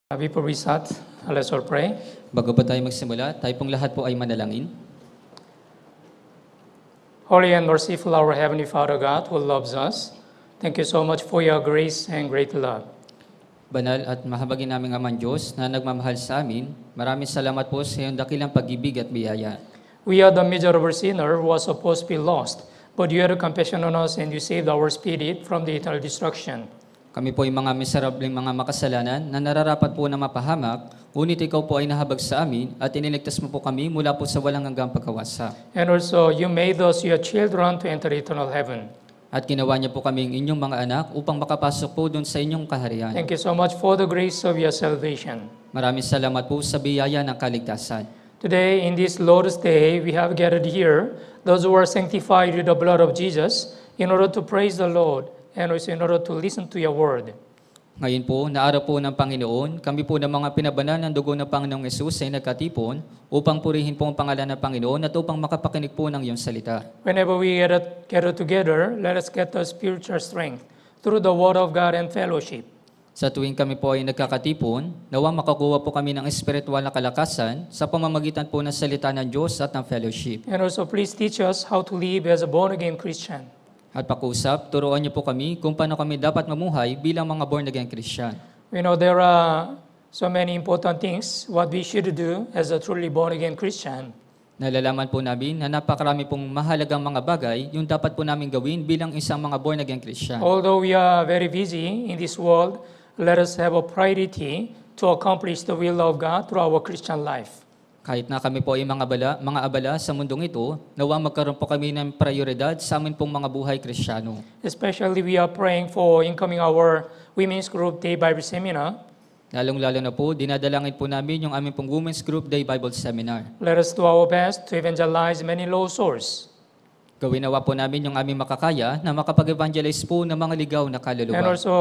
Before we start, let's all pray. Bago pa tayo magsimula, tayo pong lahat po ay manalangin. Holy and merciful our Heavenly Father God who loves us, thank you so much for your grace and great love. Banal at mahabagin naming Amang Diyos na nagmamahal sa amin, maraming salamat po sa iyong dakilang pag-ibig at biyaya. We are the miserable sinner who was supposed to be lost, but you had compassion on us and you saved our spirit from the eternal destruction. Kami po ay mga miserableng mga makasalanan na nararapat po na mapahamak, ngunit ikaw po ay nahabag sa amin at iniligtas mo po kami mula po sa walang hanggang pagkawasa. And also, you made us your children to enter eternal heaven. At ginawa niyo po kaming inyong mga anak upang makapasok po doon sa inyong kaharian. Thank you so much for the grace of your salvation. Maraming salamat po sa biyaya ng kaligtasan. Today, in this Lord's Day, we have gathered here those who are sanctified with the blood of Jesus in order to praise the Lord and also in order to listen to your word. Ngayon po, na araw po ng Panginoon, kami po ng mga pinabanal ng dugo ng Panginoong Yesus ay nagkatipon upang purihin po ang pangalan ng Panginoon at upang makapakinig po ng iyong salita. Whenever we gather together, let us get the spiritual strength through the word of God and fellowship. Sa tuwing kami po ay nagkakatipon, nawa makakuha po kami ng espiritual na kalakasan sa pamamagitan po ng salita ng Diyos at ng fellowship. And also please teach us how to live as a born-again Christian. At pakusap, turuan niyo po kami kung paano kami dapat mamuhay bilang mga born-again Christian. We know there are so many important things what we should do as a truly born-again Christian. Nalalaman po namin na napakarami pong mahalagang mga bagay yung dapat po namin gawin bilang isang mga born-again Christian. Although we are very busy in this world, let us have a priority to accomplish the will of God through our Christian life. Kahit na kami po ay mga abala sa mundong ito, nawa magkaroon po kami ng prioridad sa amin pong mga buhay Kristiyano. Especially we are praying for incoming our women's group day Bible seminar. Lalong-lalo na po, dinadalangin po namin yung aming pong Women's Group Day Bible Seminar. Let us do our best to evangelize many lost souls. Gawin nawa po namin yung aming makakaya na makapag-evangelize po ng mga ligaw na kaluluwa. And also,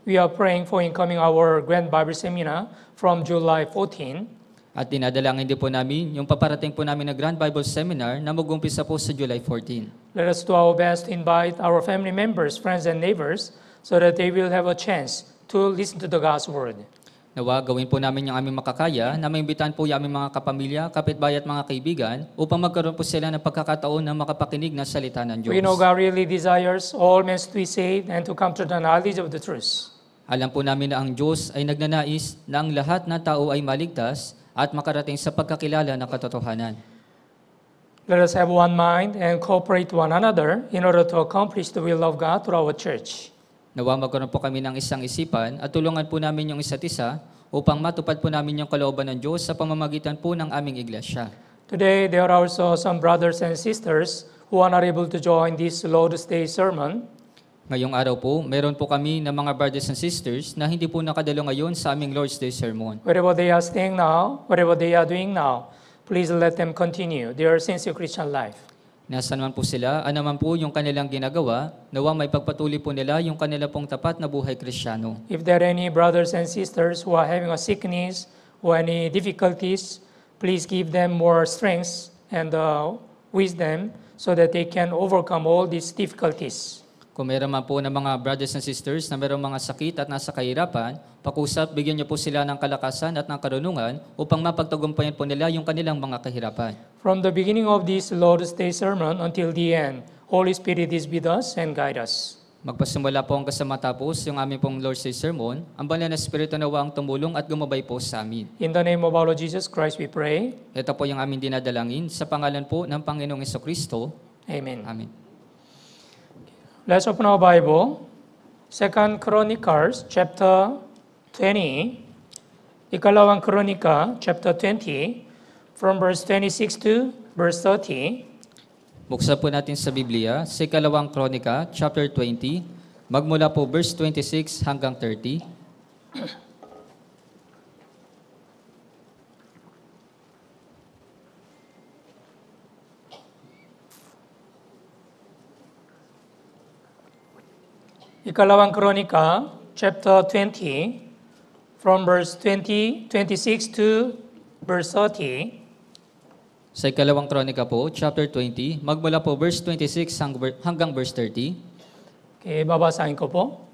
we are praying for incoming our Grand Bible Seminar from July 14. At dinadalangin din po namin yung paparating po namin na Grand Bible Seminar na mag-umpisa po sa July 14. Let us do our best to invite our family members, friends, and neighbors so that they will have a chance to listen to the God's Word. Nawa, gawin po namin yung aming makakaya na maimbitahan po yung aming mga kapamilya, kapitbahay at mga kaibigan upang magkaroon po sila ng pagkakataon na makapakinig ng salita ng Diyos. We know God really desires all men to be saved and to come to the knowledge of the truth. Alam po namin na ang Diyos ay nagnanais na ang lahat ng tao ay maligtas at makarating sa pagkakilala ng katotohanan. Let us have one mind and cooperate to one another in order to accomplish the will of God through our church. Nawa magkaroon po kami ng isang isipan at tulungan po namin yung isa't isa upang matupad po namin yung kalooban ng Diyos sa pamamagitan po ng aming iglesia. Today, there are also some brothers and sisters who are not able to join this Lord's Day sermon. Ngayong araw po, meron po kami ng mga brothers and sisters na hindi po nakadalo ngayon sa aming Lord's Day sermon. Wherever they are staying now, whatever they are doing now, please let them continue their sincere Christian life. Nasaan man po sila, anuman po yung kanilang ginagawa, nawa may pagpatuloy po nila yung kanila pong tapat na buhay Kristiyano. If there are any brothers and sisters who are having a sickness or any difficulties, please give them more strength and wisdom so that they can overcome all these difficulties. Kung meron man po ng mga brothers and sisters na meron mga sakit at nasa kahirapan, pakusap, bigyan niyo po sila ng kalakasan at ng karunungan upang mapagtagumpayan po nila yung kanilang mga kahirapan. From the beginning of this Lord's Day sermon until the end, Holy Spirit is with us and guide us. Magpasimula po hanggang sa matapos yung aming pong Lord's Day sermon, ang banal na Espiritu nawa ang tumulong at gumabay po sa amin. In the name of our Lord Jesus Christ, we pray. Ito po yung aming dinadalangin sa pangalan po ng Panginoong Jesucristo. Amen. Amen. Let's open our Bible. 2 Chronicles chapter 20. Ikalawang Kronika chapter 20 from verse 26 to verse 30. Buksan po natin sa Biblia, sa Ikalawang Kronika, chapter 20, magmula po verse 26 hanggang 30. Ikalawang Kronika chapter 20 from verse 26 to verse 30. Sa Ikalawang Kronika po, chapter 20, magmula po verse 26 hanggang verse 30. Okay, babasahin ko po.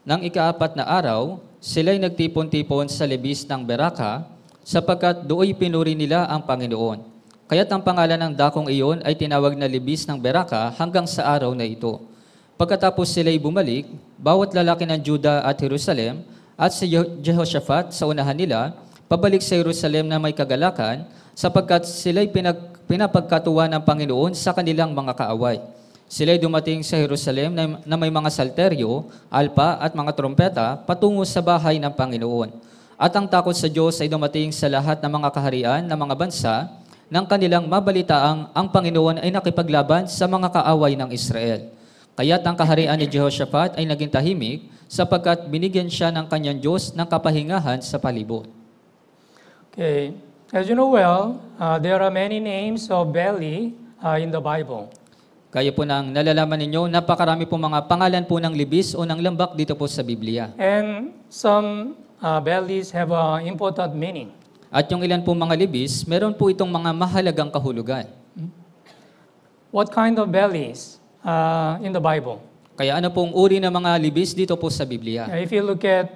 Nang ika-4 na araw, sila'y nagtipon-tipon sa libis ng Beraka, sapagkat do'y pinuri nila ang Panginoon. Kaya't ang pangalan ng dakong iyon ay tinawag na libis ng Beraka hanggang sa araw na ito. Pagkatapos sila'y bumalik, bawat lalaki ng Juda at Jerusalem at si Jehoshaphat sa unahan nila, pabalik sa Jerusalem na may kagalakan, sapagkat sila'y pinapagkatuwa ng Panginoon sa kanilang mga kaaway. Sila'y dumating sa Jerusalem na may mga salteryo, alpa at mga trompeta patungo sa bahay ng Panginoon. At ang takot sa Diyos ay dumating sa lahat ng mga kaharian ng mga bansa nang kanilang mabalitaang ang Panginoon ay nakipaglaban sa mga kaaway ng Israel. Kaya't ang kaharian ni Jehoshaphat ay naging tahimik sapagkat binigyan siya ng kanyang Diyos ng kapahingahan sa palibot. Okay, as you know well, there are many names of Baali in the Bible. Kaya po nang nalalaman ninyo, napakarami po mga pangalan po ng libis o ng lambak dito po sa Biblia. And some Baalis have an important meaning. At yung ilan po mga libis, meron po itong mga mahalagang kahulugan. What kind of Baalis in the Bible? Kaya ano pong uri ng mga libis dito po sa Biblia? If you look at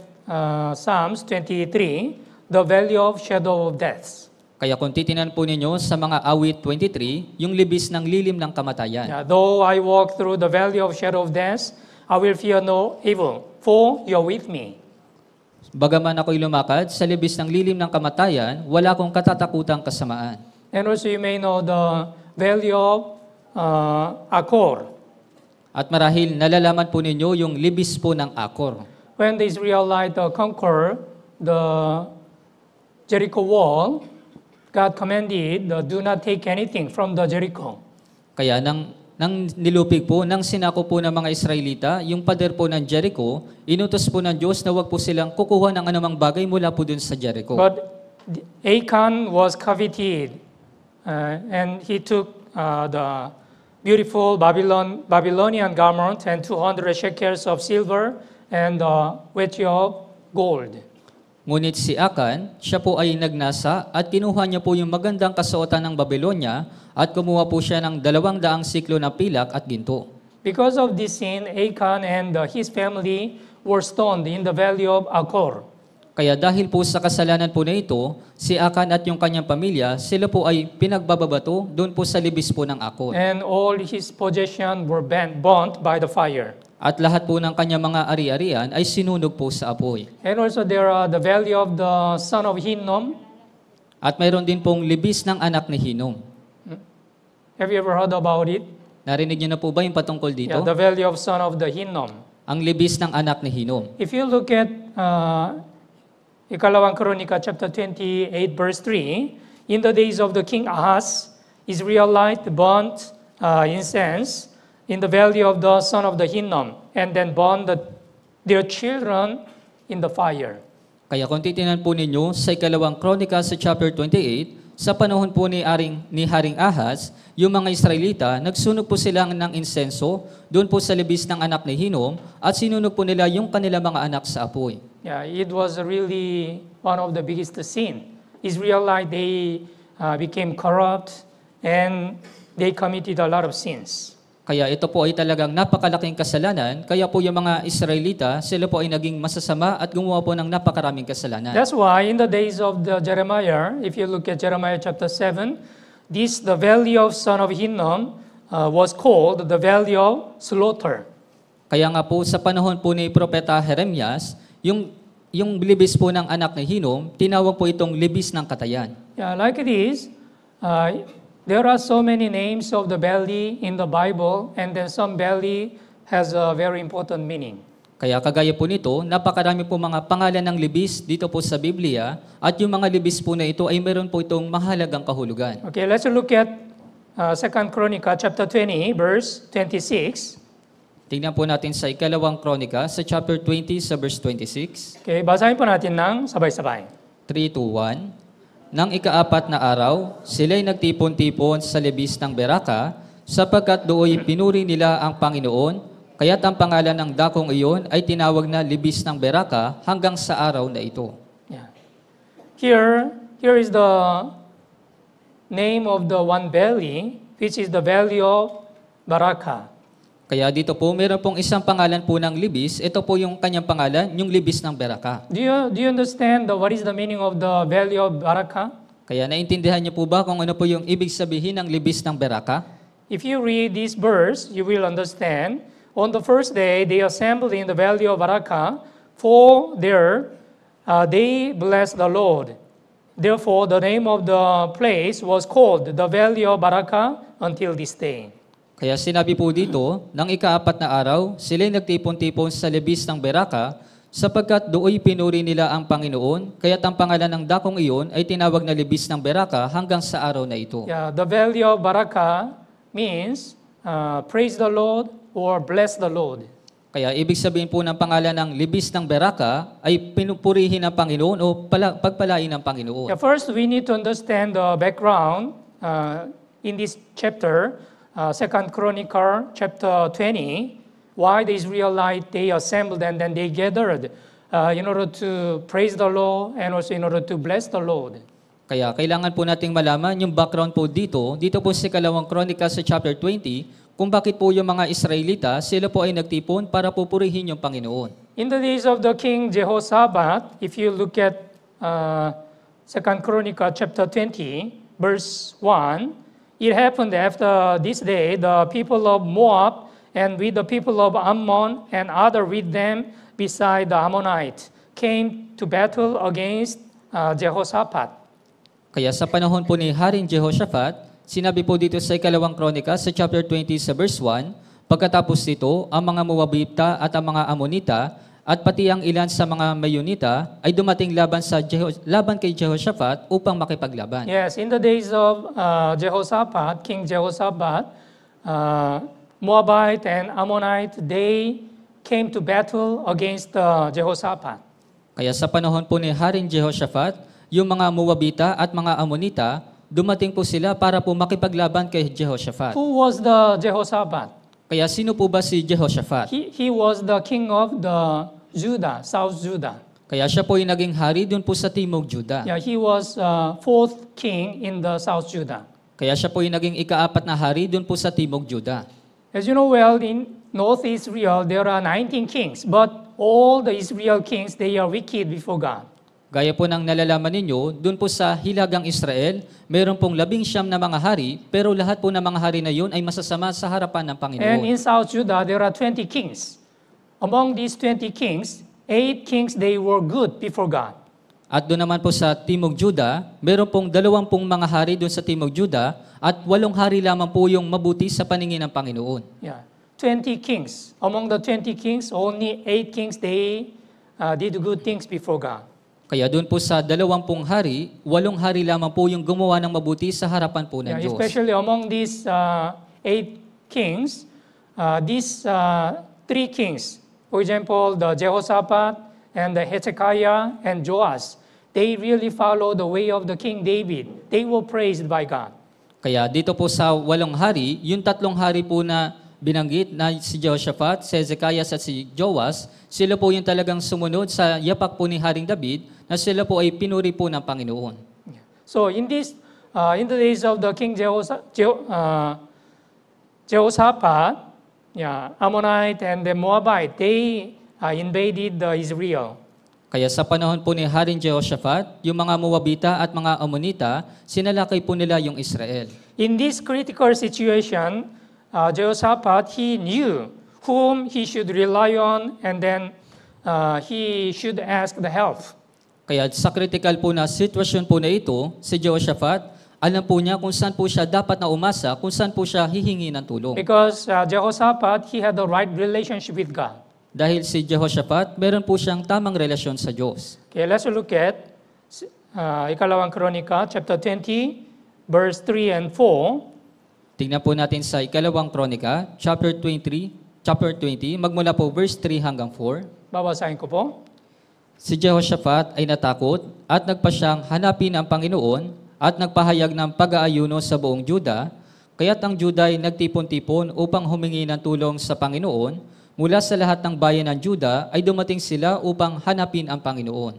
Psalms 23, the valley of shadow of death. Kaya kung titinan po ninyo sa mga awit 23, yung libis ng lilim ng kamatayan. Yeah, though I walk through the valley of shadow of death, I will fear no evil, for you are with me. Bagaman ako'y lumakad sa libis ng lilim ng kamatayan, wala akong katatakutang kasamaan. And also you may know the valley of Achor. At marahil nalalaman po ninyo yung libis po ng Akor. When the Israelites conquer the Jericho wall, God commanded, do not take anything from the Jericho. Kaya nang nilupig po, nang sinako po ng mga Israelita, yung pader po ng Jericho, inutos po ng Diyos na wag po silang kukuha ng anumang bagay mula po dun sa Jericho. But Achan was coveted, and he took the beautiful Babylonian garment and 200 shekels of silver and wedge of gold. Ngunit si Akan, siya po ay nagnasa at kinuha niya po yung magandang kasuotan ng Babylonia at kumuha po siya ng 200 siklo na pilak at ginto. Because of this sin, Achan and his family were stoned in the valley of Achor. Kaya dahil po sa kasalanan po na ito, si Akan at yung kanyang pamilya, sila po ay pinagbababato doon po sa libis po ng Akor. And all his possessions were burnt by the fire. At lahat po ng kanyang mga ari-arian ay sinunog po sa apoy. And also there are the valley of the son of Hinnom. At mayroon din pong libis ng anak ni Hinom. Have you ever heard about it? Narinig niyo na po ba yung patungkol dito? Yeah, the valley of son of the Hinnom. Ang libis ng anak ni Hinom. If you look at Ikalawang Kronika chapter 28 verse 3, in the days of the king Ahaz, Israelites burnt incense in the valley of the son of the Hinnom, and then burned their children in the fire. Kaya kung titinan po ninyo sa Ikalawang Kronika sa chapter 28, sa panahon po ni Haring Ahaz, yung mga Israelita, nagsunog po sila ng insenso doon po sa libis ng anak ni Hinom at sinunog po nila yung kanilang mga anak sa apoy. Yeah, it was really one of the biggest sin. Israelites, they became corrupt and they committed a lot of sins. Kaya ito po ay talagang napakalaking kasalanan. Kaya po yung mga Israelita, sila po ay naging masasama at gumawa po ng napakaraming kasalanan. That's why in the days of the Jeremiah, if you look at Jeremiah chapter 7, the valley of son of Hinnom was called the valley of slaughter. Kaya nga po sa panahon po ni Propeta Jeremias, yung libis po ng anak ni Hinom, tinawag po itong libis ng katayan. Yeah, like it is, there are so many names of the valley in the Bible, and then some valley has a very important meaning. Kaya kagaya po nito, napakarami po mga pangalan ng libis dito po sa Biblia, at yung mga libis po na ito ay meron po itong mahalagang kahulugan. Okay, let's look at 2 Chronica chapter 20, verse 26. Tingnan po natin sa Ikalawang Kronika sa chapter 20 sa verse 26. Okay, basahin po natin ng sabay-sabay. 3, 2, 1. Nang ika-4 na araw, sila'y nagtipon-tipon sa libis ng Beraka, sapagkat do'y pinuri nila ang Panginoon, kaya't ang pangalan ng dakong iyon ay tinawag na libis ng Beraka hanggang sa araw na ito. Yeah. Here is the name of the one valley, which is the valley of Baraka. Kaya dito po, meron pong isang pangalan po ng libis. Ito po yung kanyang pangalan, yung libis ng Beraka. Do you understand what is the meaning of the valley of Barakah? Kaya naintindihan niyo po ba kung ano po yung ibig sabihin ng libis ng Beraka? If you read this verse, you will understand. On the first day, they assembled in the valley of Barakah, for there they blessed the Lord. Therefore, the name of the place was called the valley of Barakah until this day. Kaya sinabi po dito, ng ika-4 na araw, sila'y nagtipon-tipon sa libis ng Beraka, sapagkat dooy pinuri nila ang Panginoon, kaya't ang pangalan ng dakong iyon ay tinawag na libis ng Beraka hanggang sa araw na ito. Yeah, the valley of Barakah means praise the Lord or bless the Lord. Kaya ibig sabihin po ng pangalan ng libis ng Beraka ay pinupurihin ng Panginoon o pagpalain ng Panginoon. Yeah, first, we need to understand the background in this chapter, 2 Chronicle chapter 20, why the Israelites, they assembled and then they gathered in order to praise the Lord and also in order to bless the Lord. Kaya kailangan po nating malaman yung background po dito po sa 2 Chronicle sa chapter 20, kung bakit po yung mga Israelita, sila po ay nagtipon para pupurihin yung Panginoon. In the days of the king Jehoshaphat, if you look at 2 Chronicle chapter 20, verse 1, it happened after this day, the people of Moab and with the people of Ammon and other with them beside the Ammonites came to battle against Jehoshaphat. Kaya sa panahon po ni Haring Jehoshaphat, sinabi po dito sa 2 Kronika sa chapter 20 sa verse 1, pagkatapos nito, ang mga Moabita at ang mga Ammonita at pati ang ilan sa mga Mayonita ay dumating laban kay Jehoshaphat upang makipaglaban. Yes, in the days of Jehoshaphat, King Jehoshaphat, Moabite and Ammonite, they came to battle against Jehoshaphat. Kaya sa panahon po ni Haring Jehoshaphat, yung mga Moabita at mga Ammonita, dumating po sila para po makipaglaban kay Jehoshaphat. Who was the Jehoshaphat? Kaya sino po ba si Jehoshaphat? He was the king of the Judah, South Judah. Kaya siya po yung naging hari doon po sa Timog Juda. Yeah, he was fourth king in the South Judah. Kaya siya po yung naging ika-4 na hari doon po sa Timog Juda. As you know well, in North Israel, there are 19 kings, but all the Israel kings, they are wicked before God. Gaya po ng nalalaman ninyo, doon po sa Hilagang Israel, meron pong 19 na mga hari, pero lahat po ng mga hari na yun ay masasama sa harapan ng Panginoon. And in South Judah, there are 20 kings. Among these 20 kings, 8 kings, they were good before God. At doon naman po sa Timog Juda, meron pong 20 mga hari doon sa Timog Juda, at 8 hari lamang po yung mabuti sa paningin ng Panginoon. Yeah, 20 kings. Among the 20 kings, only 8 kings, they did good things before God. Kaya doon po sa 20 hari, 8 hari lamang po yung gumawa ng mabuti sa harapan po ng Yeah, Diyos. especially among these 8 kings, these 3 kings, for example, the Jehoshaphat and the Hezekiah and Joash, they really follow the way of the King David. They were praised by God. Kaya dito po sa 8 hari, yung 3 hari po na binanggit na si Jehoshaphat, si Hezekiah at si Joash, sila po yung talagang sumunod sa yapak po ni Haring David na sila po ay pinuri po ng Panginoon. So in the days of the King Jehoshaphat, Ammonite and the Moabite, they invaded Israel. Kaya sa panahon po ni Haring Jehoshaphat, yung mga Moabita at mga Ammonita, sinalakay po nila yung Israel. In this critical situation, Jehoshaphat, he knew whom he should rely on and then he should ask the help. Kaya sa critical po na sitwasyon po na ito, si Jehoshaphat, alam po niya kung saan po siya dapat na umasa, kung saan po siya hihingi ng tulong. Because Jehoshaphat, he had the right relationship with God. Dahil si Jehoshaphat, meron po siyang tamang relasyon sa Diyos. Okay, let's look at Ikalawang Kronika, chapter 20, verse 3 and 4. Tingnan po natin sa 2 Kronika, chapter 20, magmula po verse 3 hanggang 4. Babasahin ko po. Si Jehoshaphat ay natakot at nagpasyang hanapin ang Panginoon at nagpahayag ng pag-aayuno sa buong Juda, kaya't ang Juda ay nagtipon-tipon upang humingi ng tulong sa Panginoon. Mula sa lahat ng bayan ng Juda ay dumating sila upang hanapin ang Panginoon.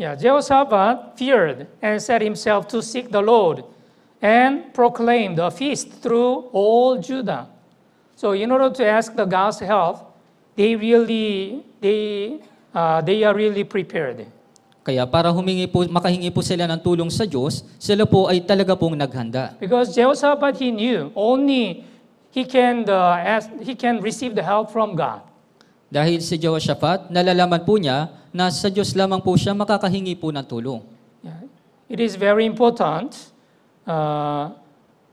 Yeah, Jehoshaphat feared and set himself to seek the Lord and proclaimed a feast through all Judah. So in order to ask the God's help, they are really prepared. Kaya para makahingi po sila ng tulong sa Diyos, sila po ay talaga pong naghanda. Because Jehoshaphat, he knew only he can receive the help from God. Dahil si Jehoshaphat, nalalaman po niya na sa Diyos lamang po siya makakahingi po ng tulong. Yeah. It is very important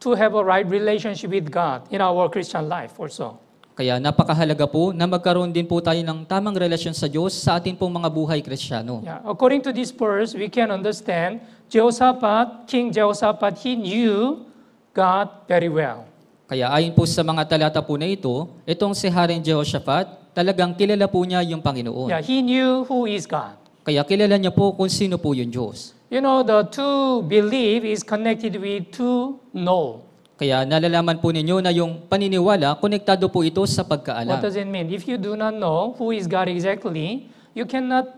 to have a right relationship with God in our Christian life also. Kaya napakahalaga po na magkaroon din po tayo ng tamang relasyon sa Diyos sa ating pong mga buhay Kristiyano. Yeah. According to this verse, we can understand King Jehoshaphat, he knew God very well. Kaya ayon po sa mga talata po na ito, itong si Haring Jehoshaphat, talagang kilala po niya yung Panginoon. Yeah, he knew who is God. Kaya kilala niya po kung sino po yung Diyos. You know, the to believe is connected with to know. Kaya nalalaman po ninyo na yung paniniwala, konektado po ito sa What pagkaalam. does it mean? If you do not know who is God exactly, you cannot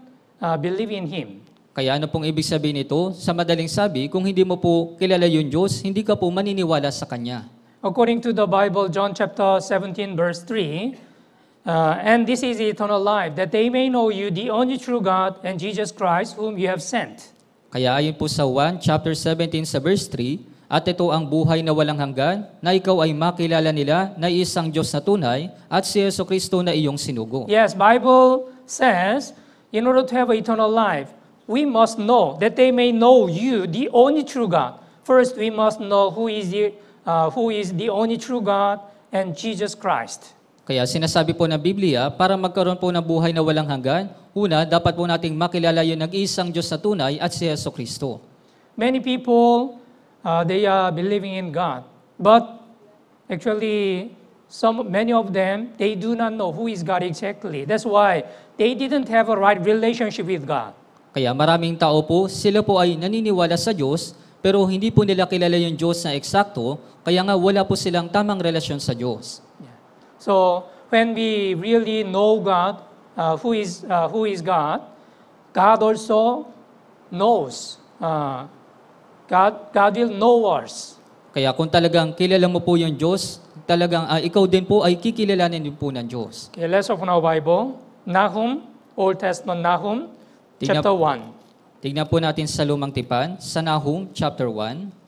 believe in Him. Kaya ano pong ibig sabihin nito? Sa madaling sabi, kung hindi mo po kilala yung Diyos, hindi ka po maniniwala sa Kanya. According to the Bible, John chapter 17, verse 3, and this is eternal life, that they may know you, the only true God, and Jesus Christ, whom you have sent. Kaya ayon po sa 1 chapter 17 sa verse 3, at ito ang buhay na walang hanggan, na ikaw ay makilala nila na isang Diyos na tunay at si Jesucristo na iyong sinugo. Yes, Bible says, in order to have eternal life, we must know that they may know you, the only true God. First, we must know who is the only true God and Jesus Christ. Kaya sinasabi po ng Biblia, para magkaroon po ng buhay na walang hanggan, una, dapat po nating makilala yung nag-iisang Diyos na tunay at si Jesucristo. Many people, they are believing in God, but actually, many of them, they do not know who is God exactly. That's why they didn't have a right relationship with God. Kaya maraming tao po, sila po ay naniniwala sa Diyos, pero hindi po nila kilala yung Diyos na eksakto, kaya nga wala po silang tamang relasyon sa Diyos. So when we really know God, who is God, God also knows. God will know us. Kaya kung talagang kilala mo po yung Diyos, talagang ikaw din po ay kikilalanin din po ng Diyos. Okay, let's open our Bible. Nahum, Old Testament Nahum, Tingnan- chapter 1. Tignan po natin sa Lumang Tipan, sa Nahum chapter 1.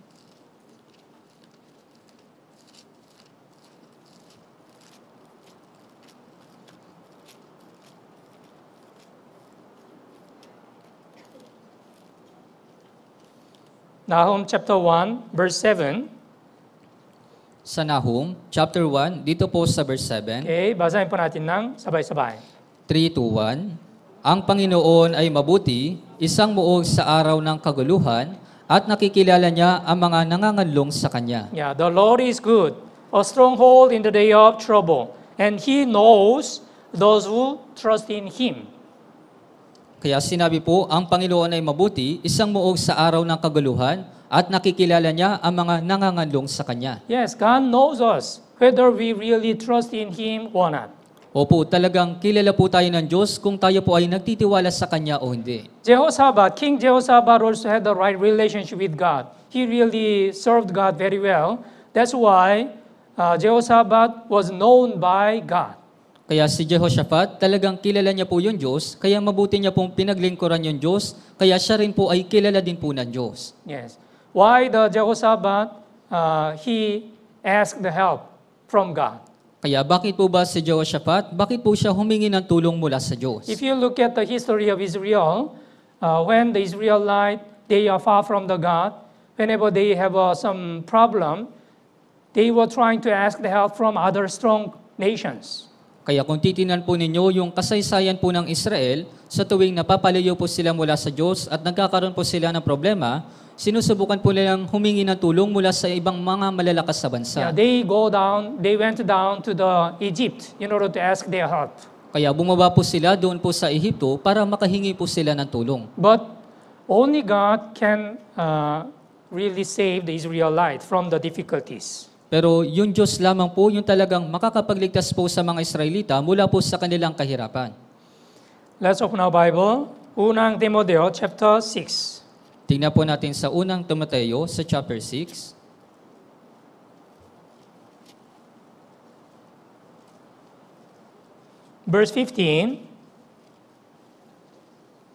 Nahum chapter 1, verse 7. Sa Nahum chapter 1, dito po sa verse 7, Okay, basahin po natin ng sabay-sabay. 3-1, ang Panginoon ay mabuti, isang muog sa araw ng kaguluhan, at nakikilala niya ang mga nanganganlong sa Kanya. Yeah, the Lord is good, a stronghold in the day of trouble, and He knows those who trust in Him. Kaya sinabi po, ang Panginoon ay mabuti, isang muog sa araw ng kaguluhan, at nakikilala niya ang mga nanganganlong sa Kanya. Yes, God knows us, whether we really trust in Him or not. Opo, talagang kilala po tayo ng Diyos kung tayo po ay nagtitiwala sa Kanya o hindi. King Jehoshaphat also had the right relationship with God. He really served God very well. That's why Jehoshaphat was known by God. Kaya si Jehoshaphat, talagang kilala niya po yung Diyos, kaya mabuti niya pong pinaglingkuran yung Diyos, kaya siya rin po ay kilala din po ng Diyos. Yes. Why the Jehoshaphat, he asked the help from God. Kaya bakit po ba si Jehoshaphat, bakit po siya humingi ng tulong mula sa Diyos? If you look at the history of Israel, when the Israelites, they are far from the God, whenever they have some problem, they were trying to ask the help from other strong nations. Kaya kung titinan po ninyo yung kasaysayan po ng Israel, sa tuwing napapalayo po sila mula sa Diyos at nagkakaroon po sila ng problema, sinusubukan po nilang humingi ng tulong mula sa ibang mga malalakas sa bansa. Yeah, they went down to the Egypt in order to ask their help. Kaya bumaba po sila doon po sa Ehipto para makahingi po sila ng tulong. But only God can really save the Israelites from the difficulties. Pero yung Diyos lamang po yung talagang makakapagligtas po sa mga Israelita mula po sa kanilang kahirapan. Let's open our Bible. Unang Timoteo chapter 6. Tingnan po natin sa unang Timoteo sa chapter 6. verse 15.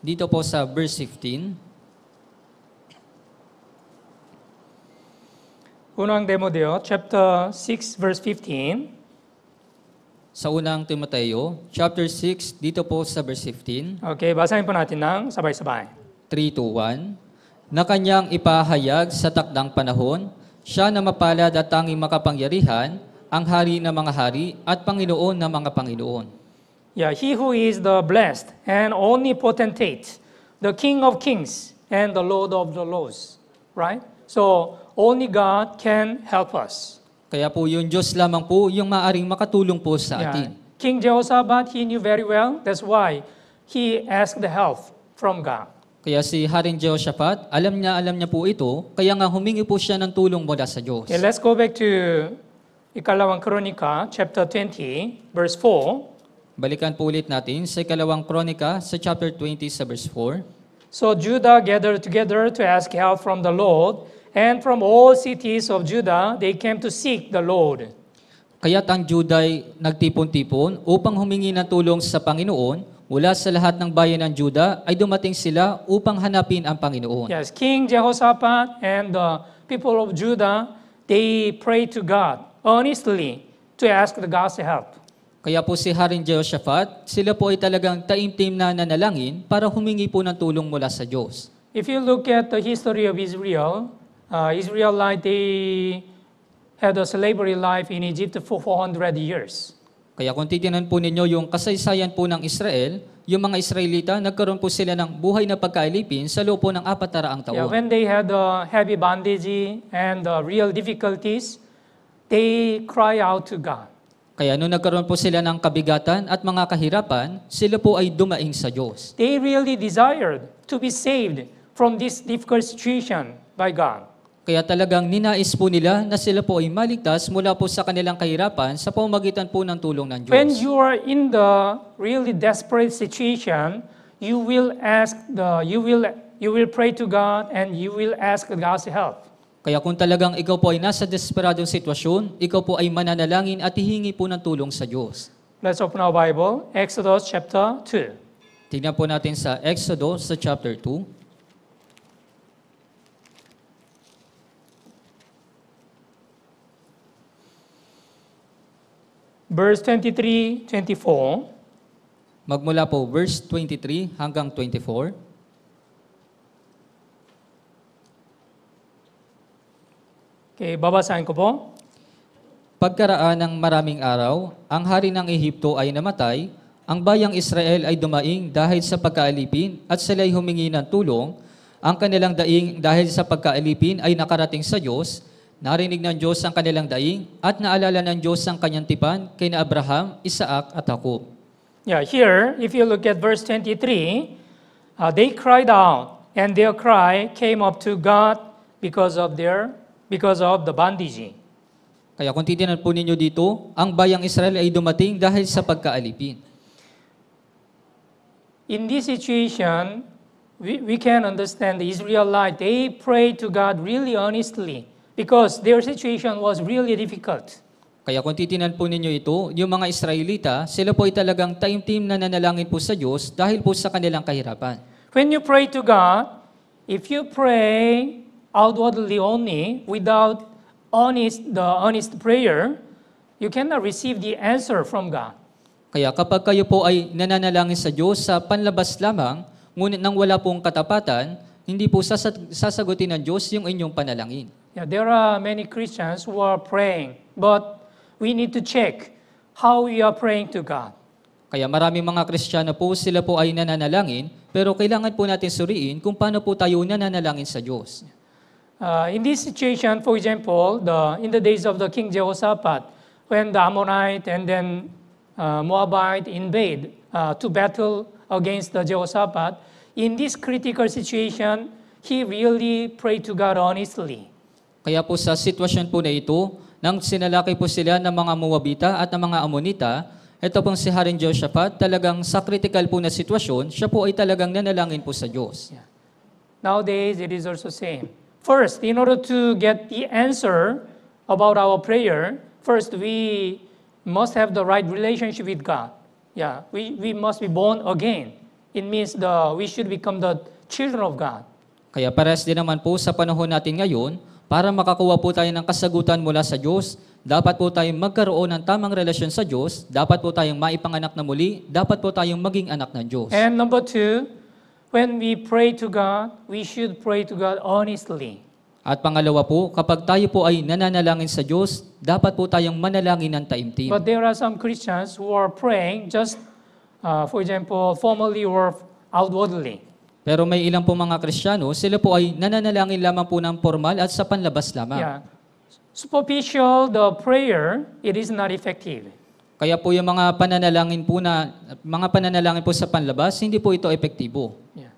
Dito po sa verse 15, Unang Timoteo, chapter 6, verse 15. sa unang Timoteo, chapter 6, dito po sa verse 15, Okay, basahin po natin ng sabay-sabay. 3-1, na kanyang ipahayag sa takdang panahon, siya na mapalad at tanging makapangyarihan, ang hari ng mga hari at Panginoon ng mga Panginoon. Yeah, he who is the blessed and omnipotentate, the King of kings and the Lord of the lords. Right? So, only God can help us. Kaya po yung Diyos lamang po yung maaring makatulong po sa atin. King Jehoshaphat, he knew very well. That's why he asked the help from God. Kaya si Haring Jehoshaphat, alam niya po ito, kaya nga humingi po siya ng tulong mula sa Diyos. Okay, let's go back to Ikalawang Kronika, chapter 20, verse 4. Balikan po ulit natin sa Ikalawang Kronika sa chapter 20 sa verse 4. So Judah gathered together to ask help from the Lord, and from all cities of Judah they came to seek the Lord. Kaya't ang Juda'y nagtipon-tipon upang humingi ng tulong sa Panginoon. Mula sa lahat ng bayan ng Juda ay dumating sila upang hanapin ang Panginoon. Yes, King Jehoshaphat and the people of Judah, they prayed to God earnestly to ask the God's help. Kaya po si Haring Jehoshaphat, sila po ay talagang taimtim na nanalangin para humingi po ng tulong mula sa Diyos. If you look at the history of Israel, Israelite, they had a slavery life in Egypt for 400 years. Kaya kung titingnan po ninyo yung kasaysayan po ng Israel, yung mga Israelita, nagkaroon po sila ng buhay na pagkailipin sa loob po ng 400 taon. Yeah, when they had heavy bondage and real difficulties, they cry out to God. Kaya nung nagkaroon po sila ng kabigatan at mga kahirapan, sila po ay dumaing sa Diyos. They really desired to be saved from this difficult situation by God. Kaya talagang ninais po nila na sila po ay maligtas mula po sa kanilang kahirapan sa pamamagitan po ng tulong ng Diyos. When you are in the really desperate situation, you will pray to God and you will ask God's help. Kaya kung talagang ikaw po ay nasa desperadong sitwasyon, ikaw po ay mananalangin at hihingi po ng tulong sa Diyos. Let's open our Bible, Exodus chapter 2. Tingnan po natin sa Exodus sa chapter 2. Verse 23, 24. Magmula po verse 23 hanggang 24. Okay, babasahin ko po. Pagkaraan ng maraming araw, ang hari ng Ehipto ay namatay, ang bayang Israel ay dumaing dahil sa pagkaalipin at sila'y humingi ng tulong. Ang kanilang daing dahil sa pagkaalipin ay nakarating sa Diyos. Narinig ng Diyos ang kanilang daing at naalala ng Diyos ang kanyang tipan kay na Abraham, Isaac at Jacob. Yeah, here, if you look at verse 23, they cried out, and their cry came up to God because of the bondage. Kaya kung titinan po ninyo dito, ang bayang Israel ay dumating dahil sa pagkaalipin. In this situation, we can understand the Israelites, they prayed to God really earnestly because their situation was really difficult. Kaya kung titinan po ninyo ito, yung mga Israelita, sila po ay talagang taimtim na nanalangin po sa Diyos dahil po sa kanilang kahirapan. When you pray to God, if you pray outwardly only, without the honest prayer, you cannot receive the answer from God. Kaya kapag kayo po ay nananalangin sa Diyos sa panlabas lamang, ngunit nang wala pong katapatan, hindi po sasagutin ng Diyos yung inyong panalangin. Yeah, there are many Christians who are praying, but we need to check how we are praying to God. Kaya maraming mga Kristiyano po, sila po ay nananalangin, pero kailangan po natin suriin kung paano po tayo nananalangin sa Diyos. In this situation, for example, in the days of the King Jehoshaphat, when the Ammonite and then Moabite invade to battle against the Jehoshaphat, in this critical situation, he really prayed to God honestly. Kaya po sa sitwasyon po na ito, nang sinalaki po sila ng mga Moabita at ng mga Amonita, ito pong si Haring Jehoshaphat, talagang sa critical po na sitwasyon, siya po ay talagang nanalangin po sa Diyos. Yeah. Nowadays, it is also same. First, in order to get the answer about our prayer, first we must have the right relationship with God. Yeah, we must be born again. It means we should become the children of God. Kaya parehas din naman po sa panahon natin ngayon, para makakuha po tayo ng kasagutan mula sa Diyos, dapat po tayong magkaroon ng tamang relasyon sa Diyos, dapat po tayong maipanganak na muli, dapat po tayong maging anak ng Diyos. And number 2, when we pray to God, we should pray to God honestly. At pangalawa po, kapag tayo po ay nananalangin sa Diyos, dapat po tayong manalangin ng taimtim. But there are some Christians who are praying just, for example, formally or outwardly. Pero may ilang po mga Kristiyano, sila po ay nananalangin lamang po ng formal at sa panlabas lamang. Yeah. Superficial, the prayer, it is not effective. Kaya po yung mga pananalangin po sa panlabas, hindi po ito epektibo. Yeah.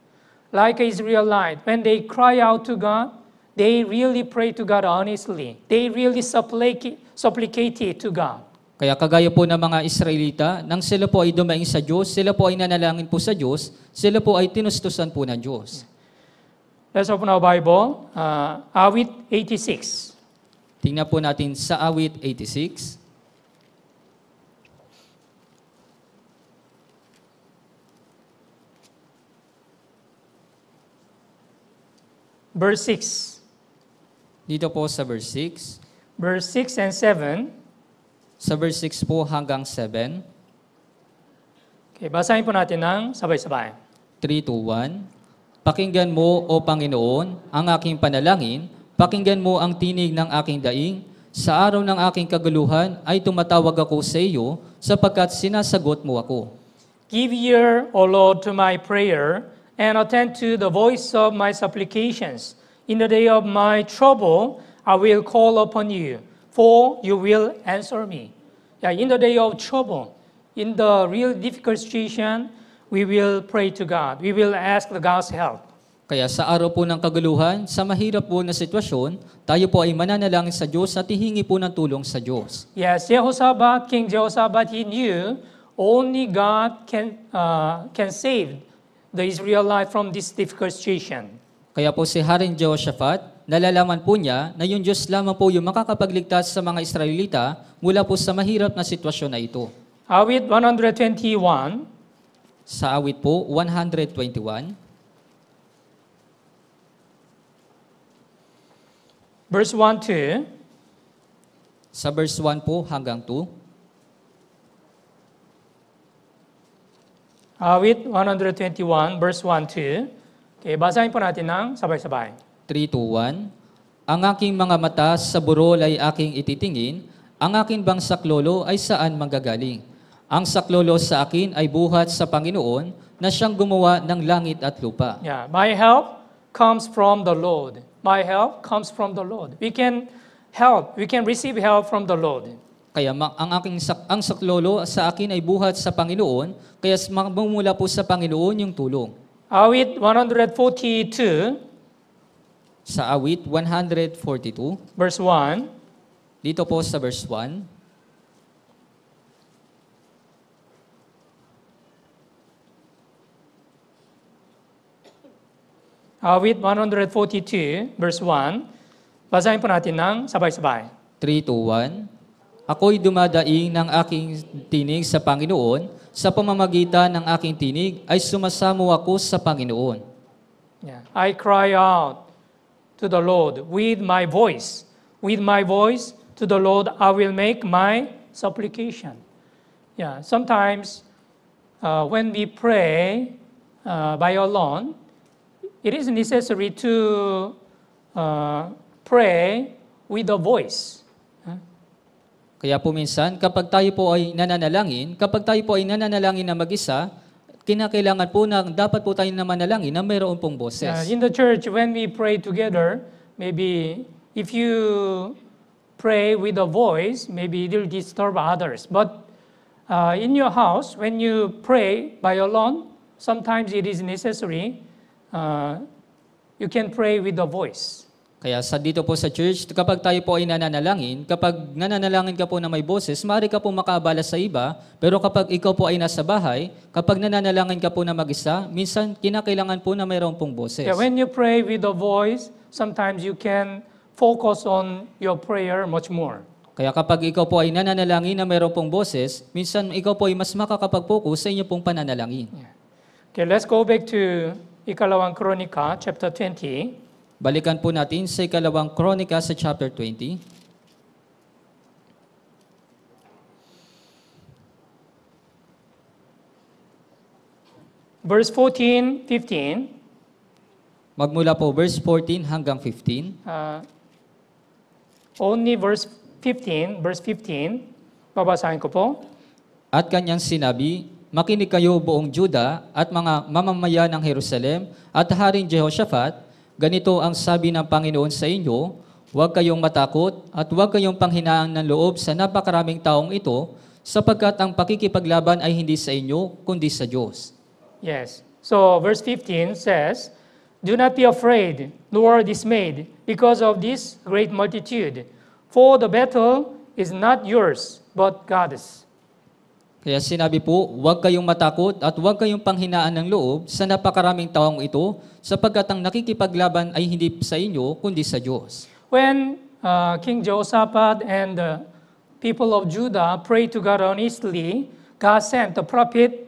Like Israelite, when they cry out to God, they really pray to God honestly. They really supplicate to God. Kaya kagaya po ng mga Israelita, nang sila po ay dumaing sa Diyos, sila po ay nanalangin po sa Diyos, sila po ay tinustusan po ng Diyos. Let's open our Bible, Awit 86. Tingnan po natin sa Awit 86. Verse 6. Dito po sa verse 6. Verse 6 and 7. Sa verse 6 po hanggang 7. Okay, basahin po natin ng sabay-sabay. 3, 2, 1. Pakinggan mo, O Panginoon, ang aking panalangin. Pakinggan mo ang tinig ng aking daing. Sa araw ng aking kaguluhan ay tumatawag ako sa iyo sapagkat sinasagot mo ako. Give ear, O Lord, to my prayer, and attend to the voice of my supplications. In the day of my trouble, I will call upon you, for you will answer me. Yeah, in the day of trouble, in the real difficult situation, we will pray to God. We will ask the God's help. Kaya sa araw po ng kaguluhan, sa mahirap po na sitwasyon, tayo po ay mananalangin sa Diyos at hihingi po ng tulong sa Diyos. Yes, King Jehoshaphat, he knew only God can save the Israelites from this difficult situation. Kaya po si Haring Jehoshaphat, nalalaman po niya na yung Diyos lamang po yung makakapagligtas sa mga Israelita mula po sa mahirap na sitwasyon na ito. Awit 121. Sa awit po, 121. Verse 1 to. Sa verse 1 po hanggang 2. Awit 121, verse 1 to. Okay, basahin po natin ng sabay-sabay. 3, 2, 1. Ang aking mga mata sa burol ay aking ititingin, ang aking bang saklolo ay saan manggagaling? Ang saklolo sa akin ay buhat sa Panginoon na siyang gumawa ng langit at lupa. Yeah, my help comes from the Lord. My help comes from the Lord. We can receive help from the Lord. Kaya ang saklolo sa akin ay buhat sa Panginoon, kaya magmumula po sa Panginoon yung tulong. Awit 142, Sa awit 142, verse 1. dito po sa verse 1. Awit 142, verse 1. Basahin po natin ng sabay-sabay. 3, 2, 1. Ako'y dumadaing ng aking tinig sa Panginoon, sa pamamagitan ng aking tinig ay sumasamo ako sa Panginoon. Yeah. I cry out to the Lord with my voice. With my voice to the Lord I will make my supplication. Yeah. Sometimes when we pray by alone, it is necessary to pray with a voice. Kaya po minsan, kapag tayo po ay nananalangin na mag-isa, kinakailangan po na dapat po tayo na manalangin na mayroon pong boses. In the church, when we pray together, maybe if you pray with a voice, maybe it will disturb others. But in your house, when you pray by alone, sometimes it is necessary. You can pray with a voice. Kaya dito po sa church, kapag tayo po ay nananalangin, kapag nananalangin ka po na may boses, maaari ka po makaabala sa iba, pero kapag ikaw po ay nasa bahay, kapag nananalangin ka po na mag-isa, minsan kinakailangan po na mayroon pong boses. Yeah, when you pray with a voice, sometimes you can focus on your prayer much more. Kaya kapag ikaw po ay nananalangin na mayroon pong boses, minsan ikaw po ay mas makakapag-focus sa inyo pong pananalangin. Okay, let's go back to Ikalawang Kronika, chapter 20. Balikan po natin sa ikalawang Kronika sa chapter 20. Verse 14, 15. Magmula po verse 14 hanggang 15. Only verse 15, babasahin ko po. At kanyang sinabi, makinig kayo buong Juda at mga mamamayan ng Jerusalem at Haring Jehoshaphat, ganito ang sabi ng Panginoon sa inyo, huwag kayong matakot at huwag kayong panghinaan ng loob sa napakaraming taong ito, sapagkat ang pakikipaglaban ay hindi sa inyo, kundi sa Diyos. Yes. So verse 15 says, do not be afraid, nor dismayed, because of this great multitude. For the battle is not yours, but God's. Kaya sinabi po, huwag kayong matakot at huwag kayong panghinaan ng loob sa napakaraming taong ito, sapagkat ang nakikipaglaban ay hindi sa inyo, kundi sa Diyos. When King Jehoshaphat and the people of Judah prayed to God honestly, God sent the prophet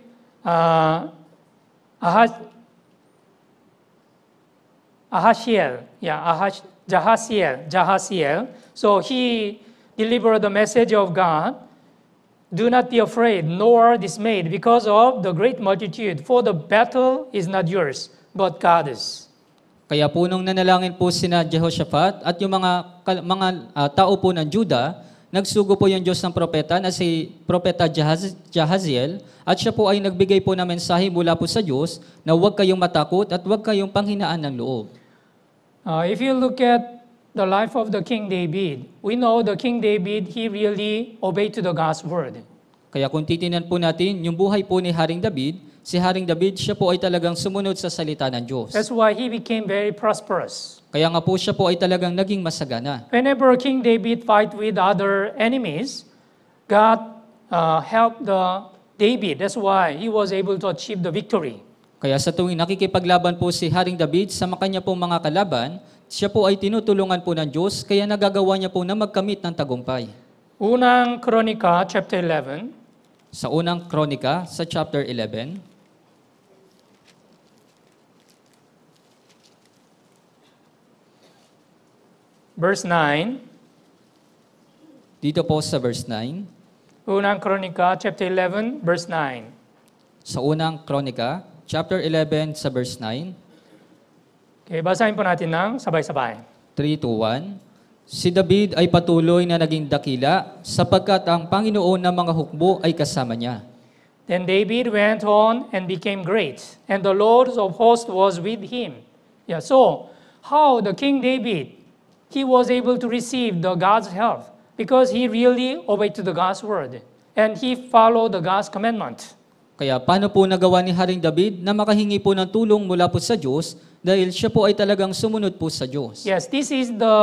Jahaziel. So he delivered the message of God. Do not be afraid, nor dismayed, because of the great multitude, for the battle is not yours, but God's. Kaya po nung nanalangin po sina Jehoshaphat at yung mga tao po ng Juda, nagsugo po yung Diyos ng propeta na si Propeta Jahaziel at siya po ay nagbigay po ng mensahe mula po sa Diyos na huwag kayong matakot at huwag kayong panghinaan ng loob. If you look at the life of the King David, we know the King David, he really obeyed to the God's word. Kaya kung titingnan po natin, yung buhay po ni Haring David, si Haring David, siya po ay talagang sumunod sa salita ng Diyos. That's why he became very prosperous. Kaya nga po siya po ay talagang naging masagana. Whenever King David fight with other enemies, God helped David. That's why he was able to achieve the victory. Kaya sa tuwing nakikipaglaban po si Haring David sa kanya pong mga kalaban, siya po ay tinutulungan po ng Diyos, kaya nagagawa niya po na magkamit ng tagumpay. Unang Kronika, chapter 11. Sa unang Kronika, sa chapter 11, verse 9. dito po sa verse 9, Unang Kronika, chapter 11, verse 9. sa unang Kronika, chapter 11, sa verse 9, Okay, basahin po natin ng sabay-sabay. 3-1, si David ay patuloy na naging dakila sapagkat ang Panginoon ng mga hukbo ay kasama niya. Then David went on and became great, and the Lord of hosts was with him. Yeah, so how the King David, he was able to receive the God's help because he really obeyed to the God's word and he followed the God's commandment. Kaya paano po nagawa ni Haring David na makahingi po ng tulong mula po sa Diyos dahil siya po ay talagang sumunod po sa Diyos. Yes, this is the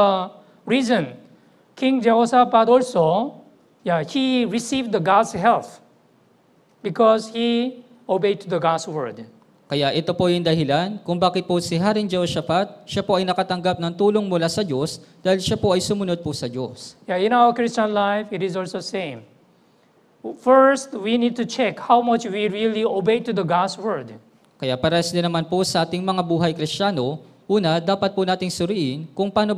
reason King Jehoshaphat also, he received the God's help because he obeyed to the God's word. Kaya ito po yung dahilan kung bakit po si Haring Jehoshaphat, siya po ay nakatanggap ng tulong mula sa Diyos dahil siya po ay sumunod po sa Diyos. Yeah, in our Christian life, it is also same. First, we need to check how much we really obey to the God's word. Kaya pares din naman po sa ating mga buhay Kristiyano, una, dapat po nating suriin kung gaano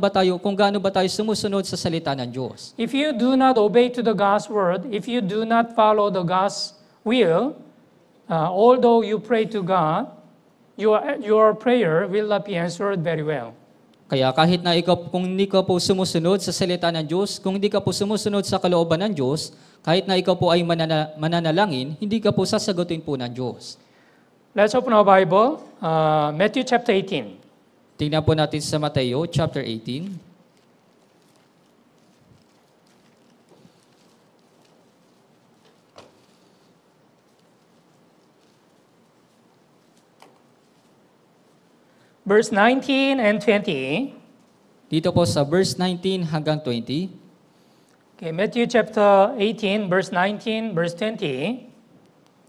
ba tayo sumusunod sa salita ng Diyos. If you do not obey to the God's word, if you do not follow the God's will, although you pray to God, your prayer will not be answered very well. Kaya kahit na kung hindi ka po sumusunod sa salita ng Diyos, kung hindi ka po sumusunod sa kalooban ng Diyos, kahit na ikaw po ay mananalangin, hindi ka po sasagutin po ng Diyos. Let's open our Bible, Matthew chapter 18. Tingnan po natin sa Mateo chapter 18. Verse 19 and 20. Dito po sa verse 19 hanggang 20. Okay, Matthew chapter 18, verse 19, verse 20.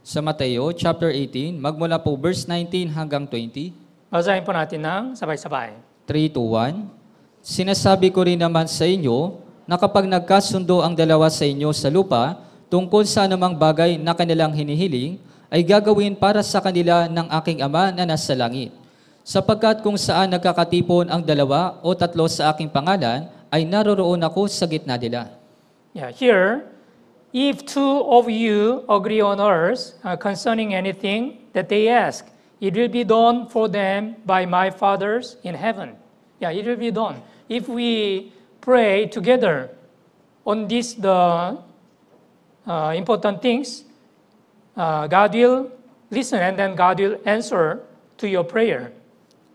Sa Mateo chapter 18, magmula po verse 19 hanggang 20. Basahin po natin ng sabay-sabay. 3-1, sinasabi ko rin naman sa inyo na kapag nagkasundo ang dalawa sa inyo sa lupa, tungkol sa anumang bagay na kanilang hinihiling, ay gagawin para sa kanila ng aking Ama na nasa langit. Sapagkat kung saan nagkakatipon ang dalawa o tatlo sa aking pangalan, ay naroroon ako sa gitna nila. Yeah, here, if two of you agree on earth concerning anything that they ask, it will be done for them by my Fathers in heaven. Yeah, it will be done. If we pray together on the important things, God will listen and then God will answer to your prayer.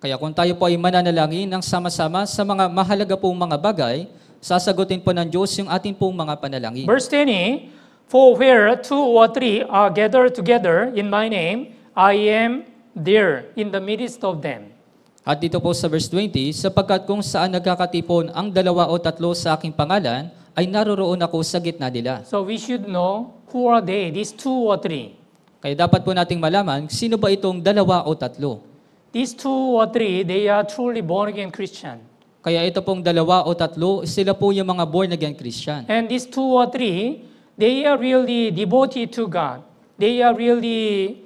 Kaya kung tayo po ay mananalangin ng sama-sama sa mga mahalaga pong mga bagay, sasagutin po ng Diyos yung atin pong mga panalangin. Verse 20, for where two or three are gathered together in my name, I am there in the midst of them. At dito po sa verse 20, sapagkat kung saan nagkakatipon ang dalawa o tatlo sa aking pangalan, ay naroroon ako sa gitna nila. So we should know who are they, these two or three. Kaya dapat po nating malaman, sino ba itong dalawa o tatlo? These two or three, they are truly born-again Christian. Kaya ito pong dalawa o tatlo, sila po yung mga born-again Christian. And these two or three, they are really devoted to God. They are really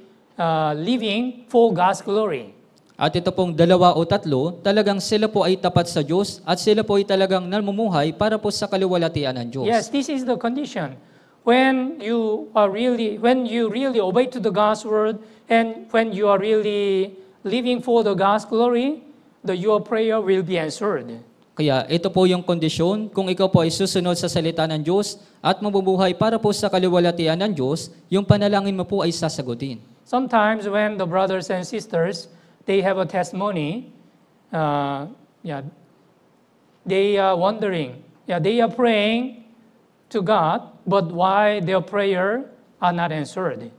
living for God's glory. At ito pong dalawa o tatlo, talagang sila po ay tapat sa Diyos at sila po ay talagang namumuhay para po sa kaluwalhatian ng Diyos. Yes, this is the condition. When you really obey to the God's word and when you are really living for the God's glory, your prayer will be answered. Kaya ito po yung kondisyon, kung ikaw po ay susunod sa salita ng Diyos at mabubuhay para po sa kaluwalhatian ng Diyos, yung panalangin mo po ay sasagutin. Sometimes when the brothers and sisters, they have a testimony, they are wondering, they are praying to God, but why their prayer are not answered?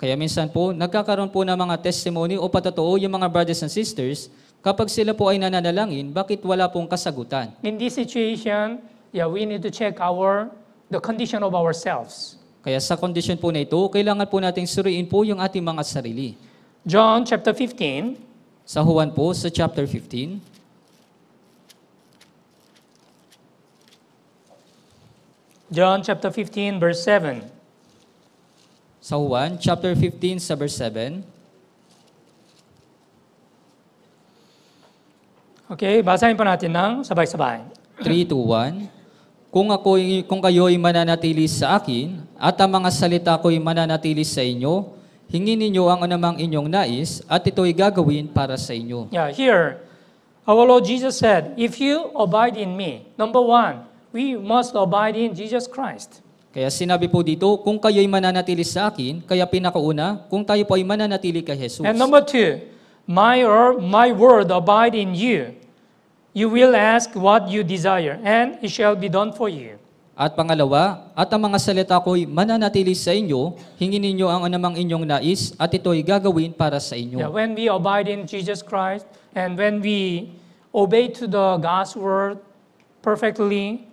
Kaya minsan po, nagkakaroon po ng mga testimony o patotoo yung mga brothers and sisters, kapag sila po ay nananalangin, bakit wala pong kasagutan? In this situation, we need to check the condition of ourselves. Kaya sa kondisyon po na ito, kailangan po nating suriin po yung ating mga sarili. John chapter 15. Sa Juan po, sa chapter 15. John chapter 15, verse 7. Sa Juan, chapter 15, sa verse 7. Okay, basahin po natin ng sabay-sabay. 3, 2, 1. Kung kayo'y mananatili sa akin, at ang mga salita ko'y mananatili sa inyo, hingin ninyo ang anumang inyong nais, at ito'y gagawin para sa inyo. Yeah, here, our Lord Jesus said, if you abide in me, number one, we must abide in Jesus Christ. Kaya sinabi po dito, kung kayo'y mananatili sa akin, kaya pinakauna, kung tayo po ay mananatili kay Jesus. And number two, my word abide in you. You will ask what you desire, and it shall be done for you. At pangalawa, at ang mga salita ko'y mananatili sa inyo, hingin ninyo ang anumang inyong nais, at ito'y gagawin para sa inyo. Yeah, when we abide in Jesus Christ, and when we obey to the God's word perfectly,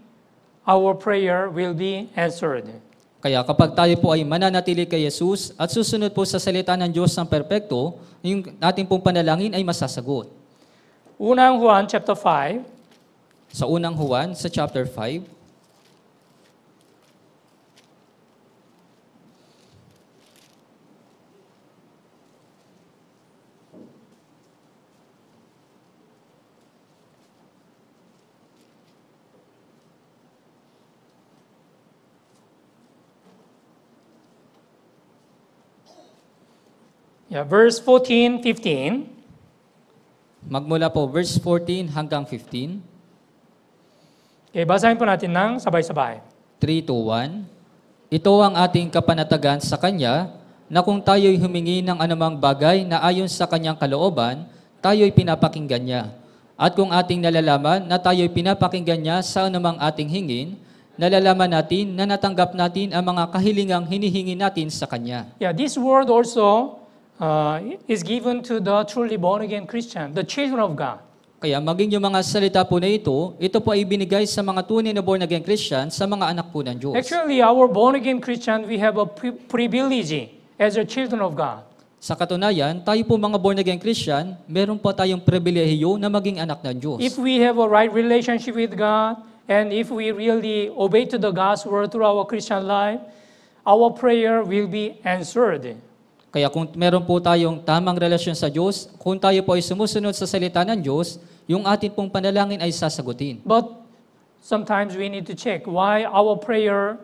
our prayer will be answered. Kaya kapag tayo po ay mananatili kay Jesus at susunod po sa salita ng Diyos ng perpekto, yung ating pong panalangin ay masasagot. Unang Juan chapter 5. Sa unang Juan, sa chapter 5, Verse 14, 15. magmula po verse 14 hanggang 15, Okay, basahin po natin ng sabay-sabay. 3, 2, 1. Ito ang ating kapanatagan sa Kanya, na kung tayo'y humingi ng anumang bagay na ayon sa Kanyang kalooban, tayo'y pinapakinggan niya. At kung ating nalalaman na tayo'y pinapakinggan niya sa anumang ating hingin, nalalaman natin na natanggap natin ang mga kahilingang hinihingi natin sa Kanya. Yeah, this word also is given to the truly born-again Christian, the children of God. Kaya maging yung mga salita po na ito po ay binigay sa mga tunay na born-again Christian, sa mga anak po ng Diyos. Actually, our born-again Christian, we have a privilege as a children of God. Sa katunayan, tayo po mga born-again Christian, meron po tayong pribilehiyo na maging anak ng Diyos. If we have a right relationship with God, and if we really obey to the God's word through our Christian life, our prayer will be answered. Kaya kung meron po tayong tamang relasyon sa Diyos, kung tayo po ay sumusunod sa salita ng Diyos, yung atin pong panalangin ay sasagutin. But sometimes we need to check why our prayer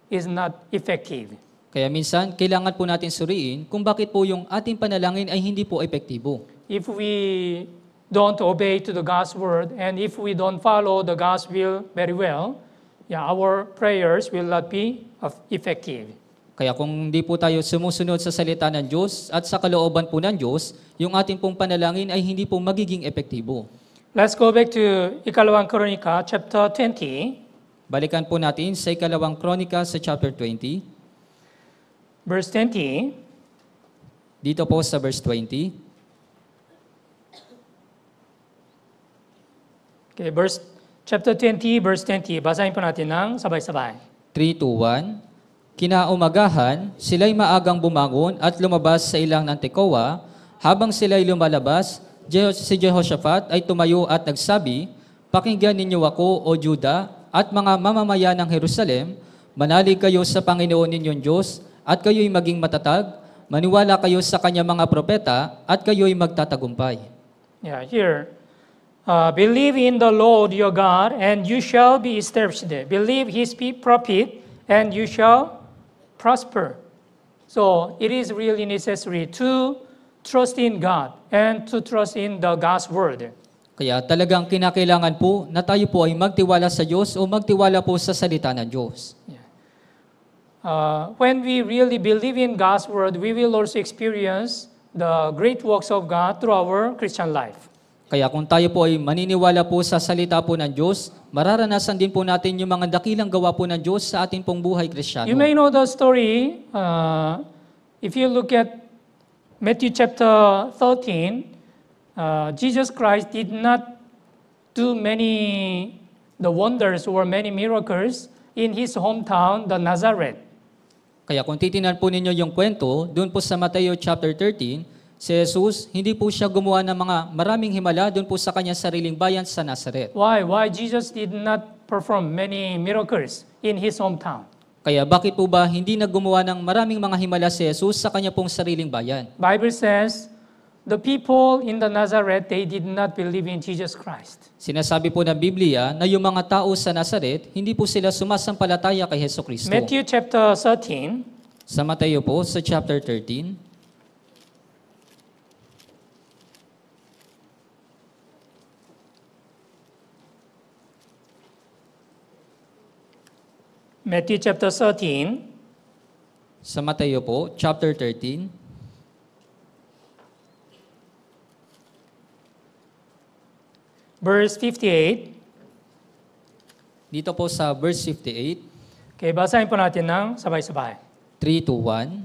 is not effective. Kaya minsan, kailangan po natin suriin kung bakit po yung ating panalangin ay hindi po epektibo. If we don't obey to the God's word, and if we don't follow the God's will very well, our prayers will not be effective. Kaya kung hindi po tayo sumusunod sa salita ng Diyos at sa kalooban po ng Diyos, yung ating pong panalangin ay hindi po magiging epektibo. Let's go back to Ikalawang Kronika, chapter 20, Balikan po natin sa Ikalawang Kronika sa chapter 20. verse 20. Dito po sa verse 20. Okay, chapter 20, verse 20. Basahin po natin ng sabay-sabay. 3, 2, 1. Kinaumagahan, sila'y maagang bumangon at lumabas sa ilang ng Tekoa. Habang sila'y lumalabas, si Jehoshaphat ay tumayo at nagsabi, "Pakinggan ninyo ako, O Juda, at mga mamamayan ng Jerusalem, manalig kayo sa Panginoon ninyong Diyos, at kayo'y maging matatag, maniwala kayo sa kanyang mga propeta, at kayo'y magtatagumpay." Here, believe in the Lord your God, and you shall be established. Believe his prophet, and you shall prosper. So it is really necessary to trust in God and to trust in the God's word. Kaya talagang kinakailangan po na tayo po ay magtiwala sa Diyos o magtiwala po sa salita ng Diyos. When we really believe in God's word, we will also experience the great works of God through our Christian life. Kaya kung tayo po ay maniniwala po sa salita po ng Diyos, mararanasan din po natin yung mga dakilang gawa po ng Diyos sa ating pong buhay Kristiyano. You may know the story, if you look at Matthew chapter 13, Jesus Christ did not do the wonders or many miracles in his hometown, the Nazareth. Kaya kung titingnan po ninyo yung kwento, doon po sa Mateo chapter 13, si Jesus, hindi po siya gumawa ng mga maraming himala doon po sa kanyang sariling bayan sa Nazareth. Why? Why Jesus did not perform many miracles in his hometown? Kaya bakit po ba hindi na gumawa ng maraming mga himala si Jesus sa kanya pong sariling bayan? Bible says, the people in the Nazareth, they did not believe in Jesus Christ. Sinasabi po ng Biblia na yung mga tao sa Nazareth, hindi po sila sumasampalataya kay Jesucristo. Matthew chapter 13, Sa Mateo po, sa chapter 13, Matthew chapter 13, sa Mateo po, chapter 13, verse 58. dito po sa verse 58, Okay, basahin po natin ng sabay-sabay. 3 to 1,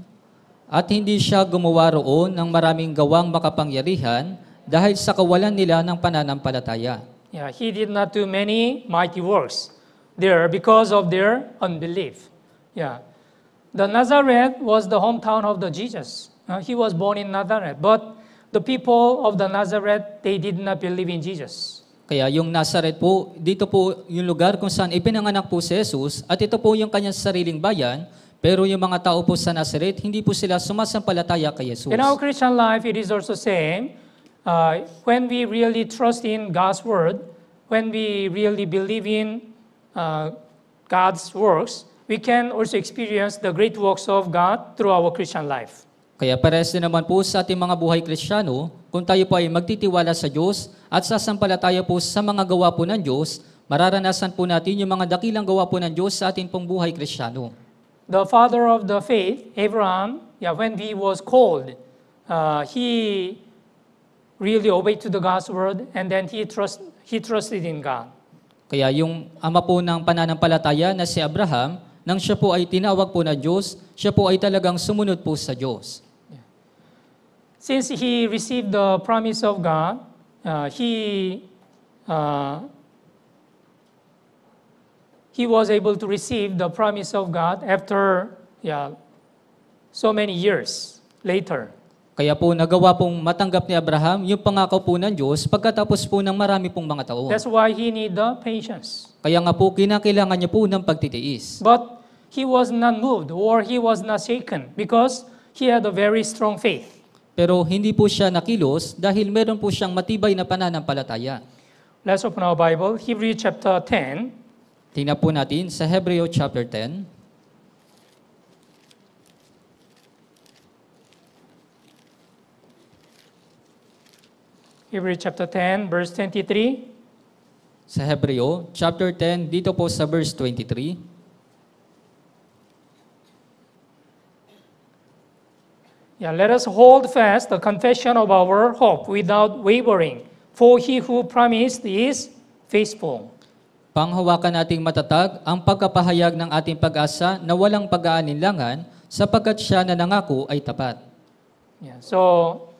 At hindi siya gumawa roon ng maraming gawang makapangyarihan dahil sa kawalan nila ng pananampalataya. He did not do many mighty works there because of their unbelief. The Nazareth was the hometown of the Jesus. He was born in Nazareth, but the people of the Nazareth, they did not believe in Jesus. Kaya yung Nazareth po, dito po yung lugar kung saan ipinanganak po si Jesus at ito po yung kanyang sariling bayan, pero yung mga tao po sa Nazareth, hindi po sila sumasampalataya kay Jesus. In our Christian life, it is also same. When we really trust in God's word, when we really believe in God's works, we can also experience the great works of God through our Christian life. Kaya parehas din naman po sa ating mga buhay Kristiyano, kung tayo po ay magtitiwala sa Diyos at sasampalataya po sa mga gawa po ng Diyos, mararanasan po natin yung mga dakilang gawa po ng Diyos sa ating pong buhay Kristiyano. The father of the faith, Abraham, when he was called, he really obeyed to the God's word, and then he trusted in God. Kaya yung ama po ng pananampalataya na si Abraham, nang siya po ay tinawag po na Diyos, siya po ay talagang sumunod po sa Diyos. Since he received the promise of God, he was able to receive the promise of God after so many years later. Kaya po nagawa pong matanggap ni Abraham yung pangako po ng Diyos pagkatapos po ng marami pong mga taon. That's why he need the patience. Kaya nga po kinakailangan niya po ng pagtitiis. But he was not moved or he was not shaken because he had a very strong faith. Pero hindi po siya nakilos dahil meron po siyang matibay na pananampalataya. Let's open our Bible, Hebrews chapter 10. Tingnan po natin sa Hebreo chapter 10. Hebrews chapter 10, verse 23. Sa Hebreo chapter 10, dito po sa verse 23. Yeah, let us hold fast the confession of our hope without wavering, for he who promised is faithful. Panghawakan nating matatag ang pagkapahayag ng ating pag-asa na walang pag-aalinlangan sapagkat siya na nangako ay tapat. Yeah, so,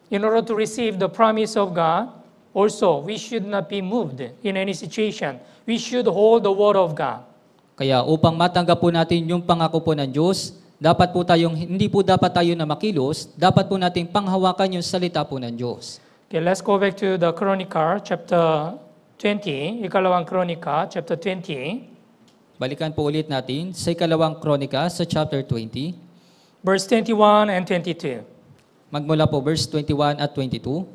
in order to receive the promise of God, also, we should not be moved in any situation. We should hold the word of God. Kaya upang matanggap po natin yung pangako po ng Diyos, hindi po dapat tayo na makilos, dapat po nating panghawakan yung salita po ng Diyos. Okay, let's go back to the Chronicle, chapter 20, ikalawang Kronika, chapter 20, Balikan po ulit natin sa ikalawang Kronika sa chapter 20, verse 21 and 22. magmula po verse 21 at 22.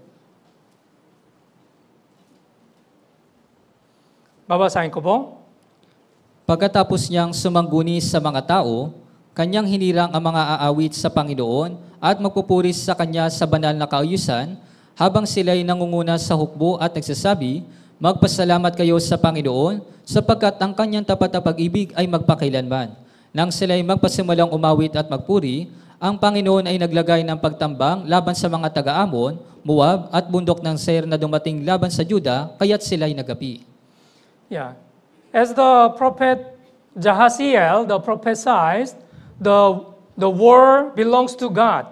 Babasahin ko po. Pagkatapos niyang sumangguni sa mga tao, kanyang hinirang ang mga aawit sa Panginoon at magpupuris sa kanya sa banal na kaayusan, habang sila'y nangunguna sa hukbo at nagsasabi, magpasalamat kayo sa Panginoon, sapagkat ang kanyang tapat na pag-ibig ay magpakailanman. Nang sila'y magpasimulang umawit at magpuri, ang Panginoon ay naglagay ng pagtambang laban sa mga taga-Amon, Moab at bundok ng Seir na dumating laban sa Juda, kaya't sila'y nagapi. Yeah. As the prophet Jahaziel, the prophesied, the war belongs to God.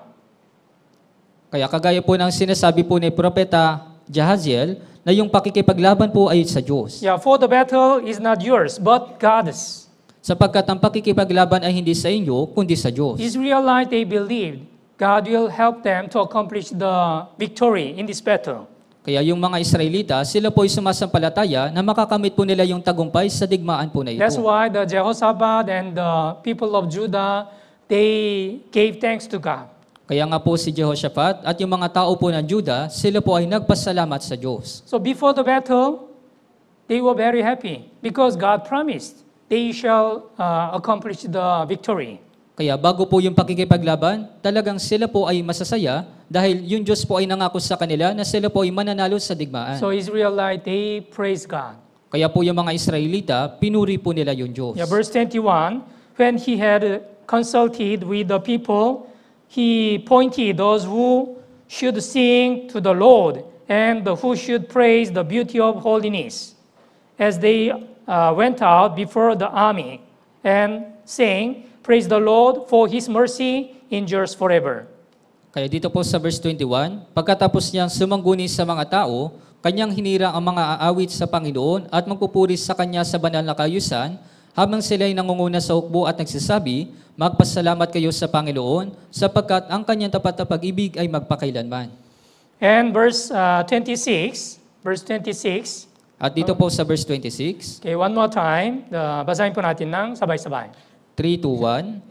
Kaya kagaya po ng sinasabi po ni Propeta Jahaziel, na yung pakikipaglaban po ay sa Diyos. Yeah, for the battle is not yours, but God's. Sapagkat ang pakikipaglaban ay hindi sa inyo, kundi sa Diyos. Israelites, they believed God will help them to accomplish the victory in this battle. Kaya yung mga Israelita, sila po ay sumasampalataya na makakamit po nila yung tagumpay sa digmaan po na ito. That's why the Jehoshaphat and the people of Judah, they gave thanks to God. Kaya nga po si Jehoshaphat at yung mga tao po ng Juda, sila po ay nagpasalamat sa Diyos. So before the battle, they were very happy because God promised they shall accomplish the victory. Kaya bago po yung pakikipaglaban, talagang sila po ay masasaya dahil yung Diyos po ay nangako sa kanila na sila po ay mananalo sa digmaan. So Israelites, they praise God. Kaya po yung mga Israelita, pinuri po nila yung Diyos. Yeah, verse 21, when he had consulted with the people, he appointed those who should sing to the Lord and who should praise the beauty of holiness as they went out before the army and saying, praise the Lord, for His mercy endures forever. Kaya dito po sa verse 21, pagkatapos niyang sumangguni sa mga tao, kanyang hinirang ang mga aawit sa Panginoon at magpupuris sa kanya sa banal na kaayusan, habang sila'y nangunguna sa hukbo at nagsasabi, magpasalamat kayo sa Panginoon, sapagkat ang kanyang tapat na pag-ibig ay magpakailanman. And verse 26, At dito po sa verse 26, okay, one more time, basahin po natin ng sabay-sabay. 3:2:1,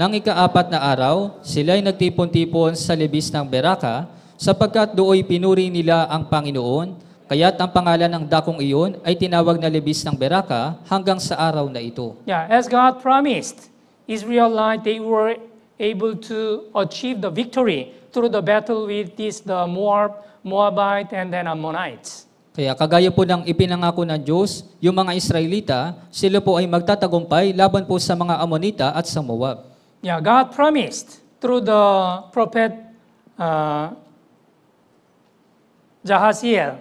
nang ika-4 na araw, sila'y nagtipon-tipon sa libis ng Beraka, sapagkat dooy pinuri nila ang Panginoon, kaya't ang pangalan ng dakong iyon ay tinawag na libis ng Beraka hanggang sa araw na ito. Yeah, as God promised, Israelites, they were able to achieve the victory through the battle with the Moabite and then Ammonites. Kaya kagaya po ng ipinangako ng Diyos, yung mga Israelita, sila po ay magtatagumpay laban po sa mga Ammonita at sa Moab. Yeah, God promised through the prophet Jahaziel.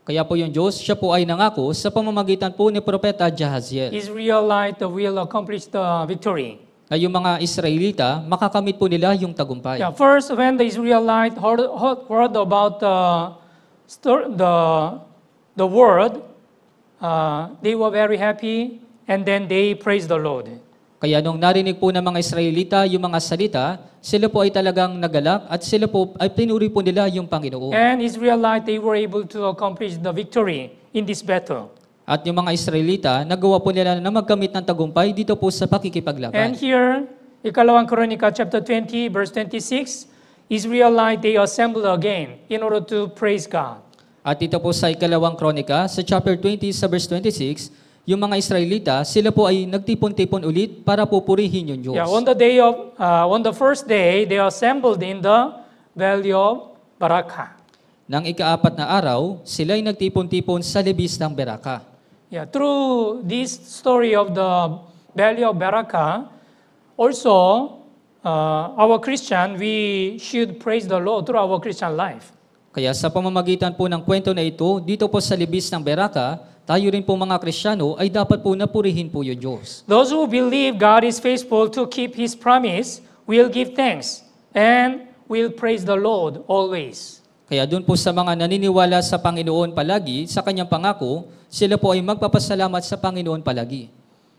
Kaya po yung Diyos, siya po ay nangako sa pamamagitan po ni Propeta Jahaziel. Israelites will accomplish the victory. Na yung mga Israelita, makakamit po nila yung tagumpay. Yeah, first, when the Israelites heard about the word, they were very happy, and then they praised the Lord. Kaya nung narinig po ng mga Israelita yung mga salita, sila po ay talagang nagalak at sila po ay pinuri po nila yung Panginoon. And Israelite, they were able to accomplish the victory in this battle. At yung mga Israelita, nagawa po nila na magkamit ng tagumpay dito po sa And pakikipaglaban. here, Ikalawang Kronika chapter 20, verse 26, Israelite, they assembled again in order to praise God. At dito po sa Ikalawang Kronika, sa chapter 20, sa verse 26, yung mga Israelita, sila po ay nagtipon-tipon ulit para pupurihin yung Diyos. Yeah, on the first day, they assembled in the valley of Barakah. Nang ikaapat na araw, sila ay nagtipon-tipon sa libis ng Beraka. Yeah, through this story of the valley of Barakah, also our Christian, we should praise the Lord through our Christian life. Kaya sa pamamagitan po ng kwento na ito, dito po sa libis ng Beraka, tayo rin po mga Kristiyano ay dapat po napurihin po yung Diyos. Those who believe God is faithful to keep His promise will give thanks and will praise the Lord always. Kaya doon po sa mga naniniwala sa Panginoon palagi, sa kanyang pangako, sila po ay magpapasalamat sa Panginoon palagi.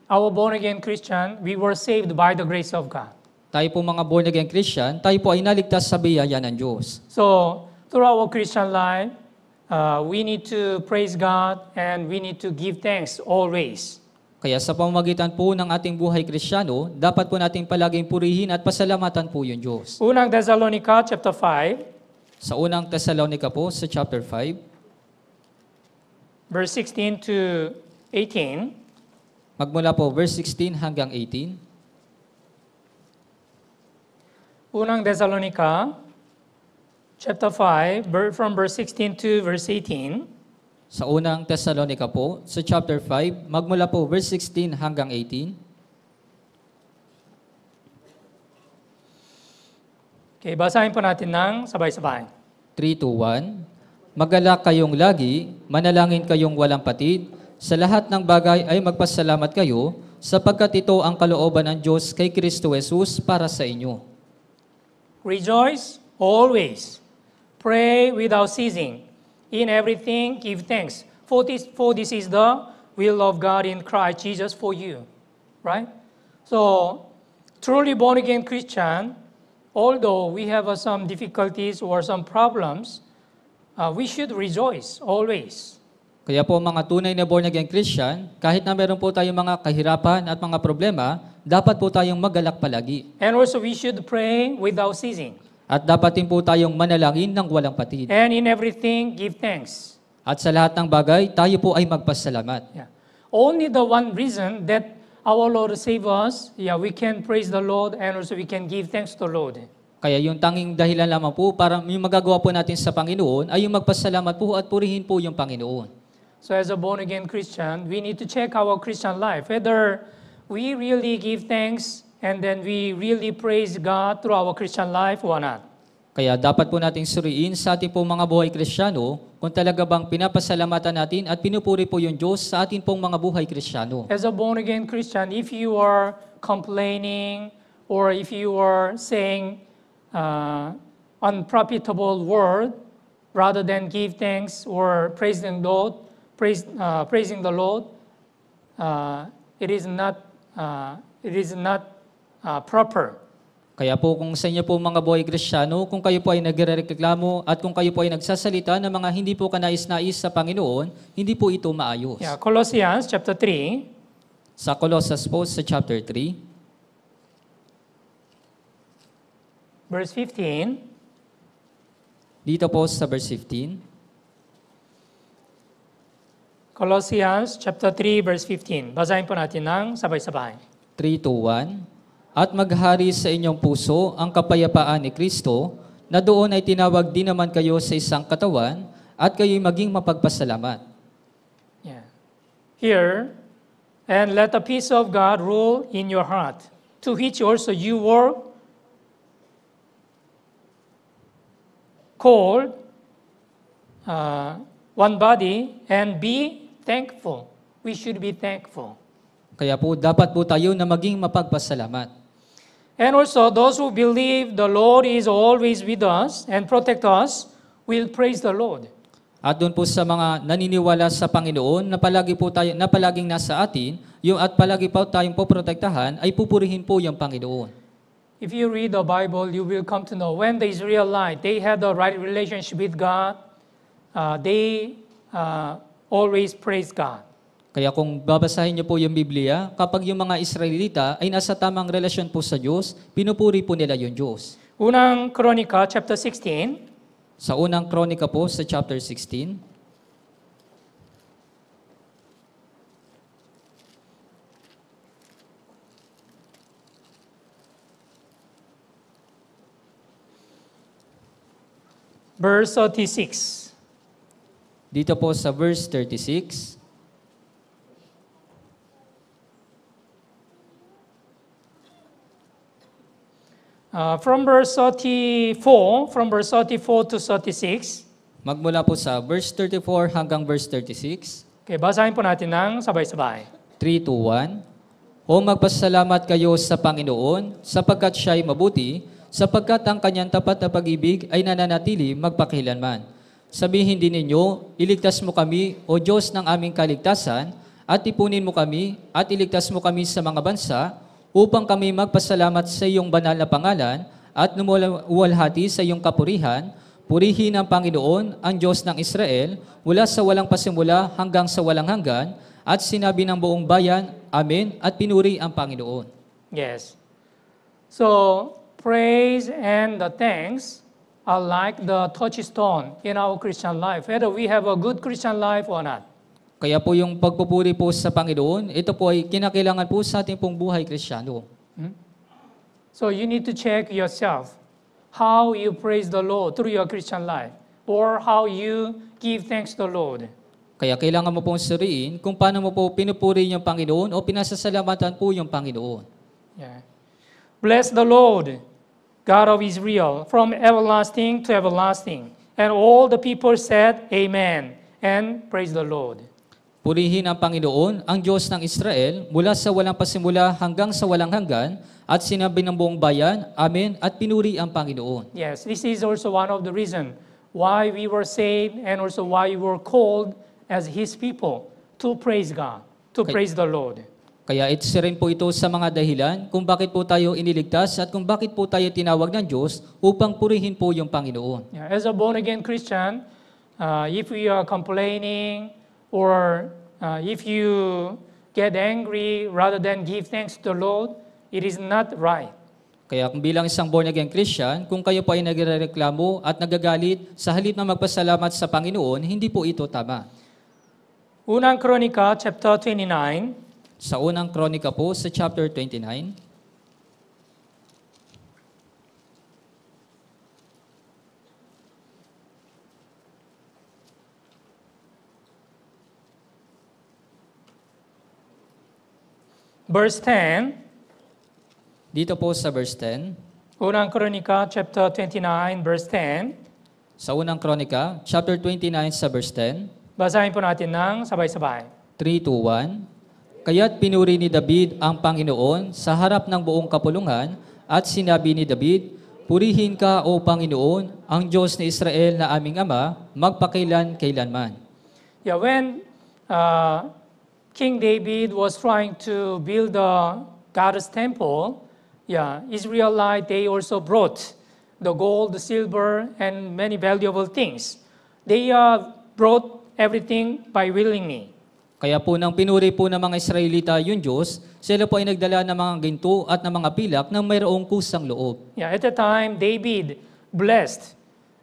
Our born-again Christian, we were saved by the grace of God. Tayo po mga born-again Christian, tayo po ay naligtas sa biyaya ng Diyos. So, through our Christian life, we need to praise God and we need to give thanks always. Kaya sa pamamagitan po ng ating buhay Kristiyano, dapat po nating palaging purihin at pasalamatan po yung Diyos. Unang Thessalonica chapter 5, Sa unang Tesalonica po, sa chapter 5, verse 16 to 18. magmula po verse 16 hanggang 18. Unang Thessalonica chapter 5, from verse 16 to verse 18. Sa unang Tesalonica po, sa chapter 5, magmula po verse 16 hanggang 18. Okay, basahin po natin ng sabay-sabay. 3 to 1. Magalak kayong lagi, manalangin kayong walang patid, sa lahat ng bagay ay magpasalamat kayo, sapagkat ito ang kalooban ng Diyos kay Kristo Jesus para sa inyo. Rejoice always. Pray without ceasing. In everything, give thanks. For this is the will of God in Christ Jesus for you. Right? So, truly born-again Christian, although we have some difficulties or some problems, we should rejoice always. Kaya po mga tunay na born-again Christian, kahit na meron po tayong mga kahirapan at mga problema, dapat po tayong magalak palagi. And also we should pray without ceasing. At dapat din po tayong manalangin ng walang patid. And in everything, give thanks. At sa lahat ng bagay, tayo po ay magpasalamat. Yeah. Only the one reason that our Lord save us, we can praise the Lord and also we can give thanks to the Lord. Kaya yung tanging dahilan lamang po para yung magagawa po natin sa Panginoon ay yung magpasalamat po at purihin po yung Panginoon. So as a born-again Christian, we need to check our Christian life, whether we really give thanks and then we really praise God through our Christian life or not. Kaya dapat po nating suriin sa ating pong mga buhay Kristiyano kung talaga bang pinapasalamatan natin at pinupuri po yung Diyos sa ating pong mga buhay Kristiyano. As a born-again Christian, if you are complaining or if you are saying unprofitable word rather than give thanks or praising the Lord, it is not proper. Kaya po kung sa inyo po mga buhay Kristiyano, kung kayo po ay nagrereklamo at kung kayo po ay nagsasalita ng mga hindi po kanais-nais sa Panginoon, hindi po ito maayos. Yeah, Colossians chapter 3, Sa Colossus po, sa chapter 3, verse 15. dito po sa verse 15, Colossians chapter 3, verse 15. Basahin po natin ng sabay-sabay. 3 to 1, At maghari sa inyong puso ang kapayapaan ni Kristo, na doon ay tinawag din naman kayo sa isang katawan, at kayo'y maging mapagpasalamat. Yeah. Here, and let the peace of God rule in your heart, to which also you were called one body, and be thankful. We should be thankful. Kaya po, dapat po tayo na maging mapagpasalamat. And also, those who believe the Lord is always with us and protect us will praise the Lord. At doon po sa mga naniniwala sa Panginoon na palagi po tayo, na palaging nasa atin, yung at palagi po tayong poprotektahan, ay pupurihin po yung Panginoon. If you read the Bible, you will come to know when the Israelites, they had the right relationship with God, they always praise God. Kaya kung babasahin niyo po yung Biblia, kapag yung mga Israelita ay nasa tamang relasyon po sa Diyos, pinupuri po nila yung Diyos. Unang Kronika, chapter 16, Sa unang kronika po, sa chapter 16, verse 36. dito po sa verse 36, From verse 34 to 36. magmula po sa verse 34 hanggang verse 36, Okay, basahin po natin ng sabay-sabay. 3, 2, 1. O magpasalamat kayo sa Panginoon, sapagkat siya'y mabuti, sapagkat ang kanyang tapat na pag-ibig ay nananatili magpakilanman. Sabihin din ninyo, iligtas mo kami, O Diyos ng aming kaligtasan, at ipunin mo kami, at iligtas mo kami sa mga bansa, upang kami magpasalamat sa iyong banal na pangalan, at lumuwalhati sa iyong kapurihan. Purihin ang Panginoon, ang Diyos ng Israel, mula sa walang pasimula hanggang sa walang hanggan, at sinabi ng buong bayan, Amen, at pinuri ang Panginoon. Yes. So, praise and the thanks are like the touchstone in our Christian life, whether we have a good Christian life or not. Kaya po yung pagpupuri po sa Panginoon, ito po ay kinakailangan po sa ating pong buhay Kristiyano. So, you need to check yourself how you praise the Lord through your Christian life or how you give thanks to the Lord. Kaya kailangan mo pong suriin kung paano mo po pinupuri yung Panginoon o pinasasalamatan po yung Panginoon. Yeah. Bless the Lord, God of Israel, from everlasting to everlasting. And all the people said, Amen, and praise the Lord. Purihin ang Panginoon, ang Diyos ng Israel, mula sa walang pasimula hanggang sa walang hanggan, at sinabi ng buong bayan, Amen, at pinuri ang Panginoon. Yes, this is also one of the reasons why we were saved and also why we were called as His people to praise God, to praise the Lord. Kaya isa rin po ito sa mga dahilan kung bakit po tayo iniligtas at kung bakit po tayo tinawag ng Diyos upang purihin po yung Panginoon. Yeah, as a born-again Christian, if we are complaining or if you get angry rather than give thanks to the Lord, it is not right. Kaya kung bilang isang born-again Christian, kung kayo po ay nagrereklamo at nagagalit sa halip na magpasalamat sa Panginoon, hindi po ito tama. Unang Kronika, chapter 29, Sa unang kronika po, sa chapter 29, verse 10. dito po sa verse 10, Unang Kronika, chapter 29, verse 10. sa unang kronika, chapter 29 sa verse 10, Basahin po natin ng sabay-sabay. 3, 2, 1. Kaya't pinuri ni David ang Panginoon sa harap ng buong kapulungan at sinabi ni David, Purihin ka, O Panginoon, ang Diyos ni Israel na aming Ama, magpakailan-kailanman. Yeah, when King David was trying to build the God's temple, Israelite, they also brought the gold, the silver, and many valuable things. They brought everything by willingly. Kaya po nang pinuri po ng mga Israelita yung Diyos, sila po ay nagdala ng mga ginto at ng mga pilak na mayroong kusang loob. Yeah, at the time, David blessed.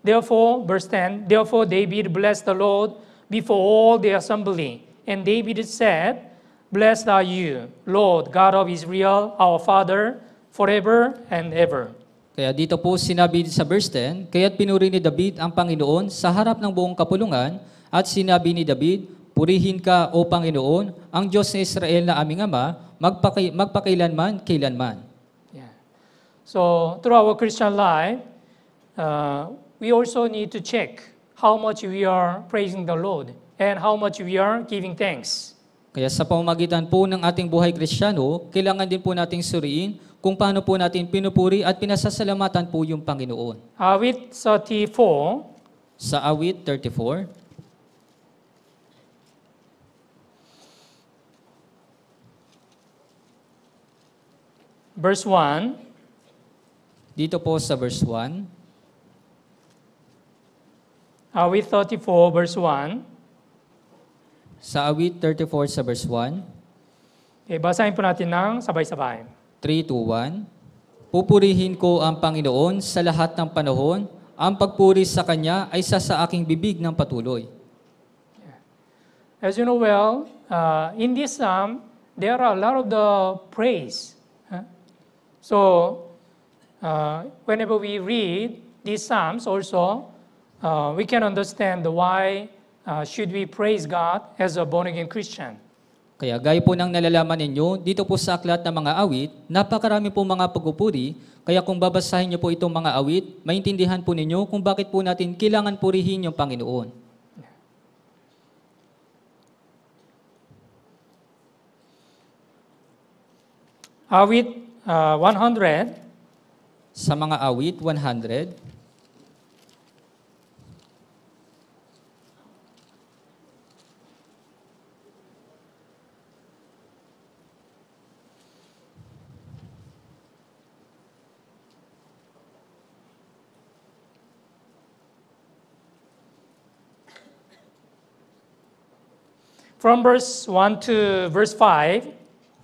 Therefore, verse 10, Therefore David blessed the Lord before all the assembly. And David said, Blessed are you, Lord, God of Israel, our Father, forever and ever. Kaya dito po sinabi sa verse 10, Kaya't pinuri ni David ang Panginoon sa harap ng buong kapulungan at sinabi ni David, Purihin ka, O Panginoon, ang Diyos ni Israel na aming Ama, magpakailanman, kailanman. Yeah. So, through our Christian life, we also need to check how much we are praising the Lord and how much we are giving thanks. Kaya sa pamamagitan po ng ating buhay Kristiyano, kailangan din po nating suriin kung paano po natin pinupuri at pinasasalamatan po yung Panginoon. Awit 34, Sa awit 34, verse 1. Dito po sa verse 1. Awit 34, verse 1. Sa awit 34 sa verse 1. Okay, basahin po natin ng sabay-sabay. 3, 2, 1. Pupurihin ko ang Panginoon sa lahat ng panahon. Ang pagpuri sa Kanya ay sa aking bibig ng patuloy. As you know well, in this psalm, there are a lot of the praise. So, whenever we read these psalms also, we can understand why should we praise God as a born-again Christian. Kaya gaya po ng nalalaman ninyo, dito po sa aklat ng mga awit, napakarami po mga pagpupuri. Kaya kung babasahin niyo po itong mga awit, maintindihan po ninyo kung bakit po natin kailangan purihin yung Panginoon. Awit 100. Sa mga awit, 100. From verse 1 to verse 5,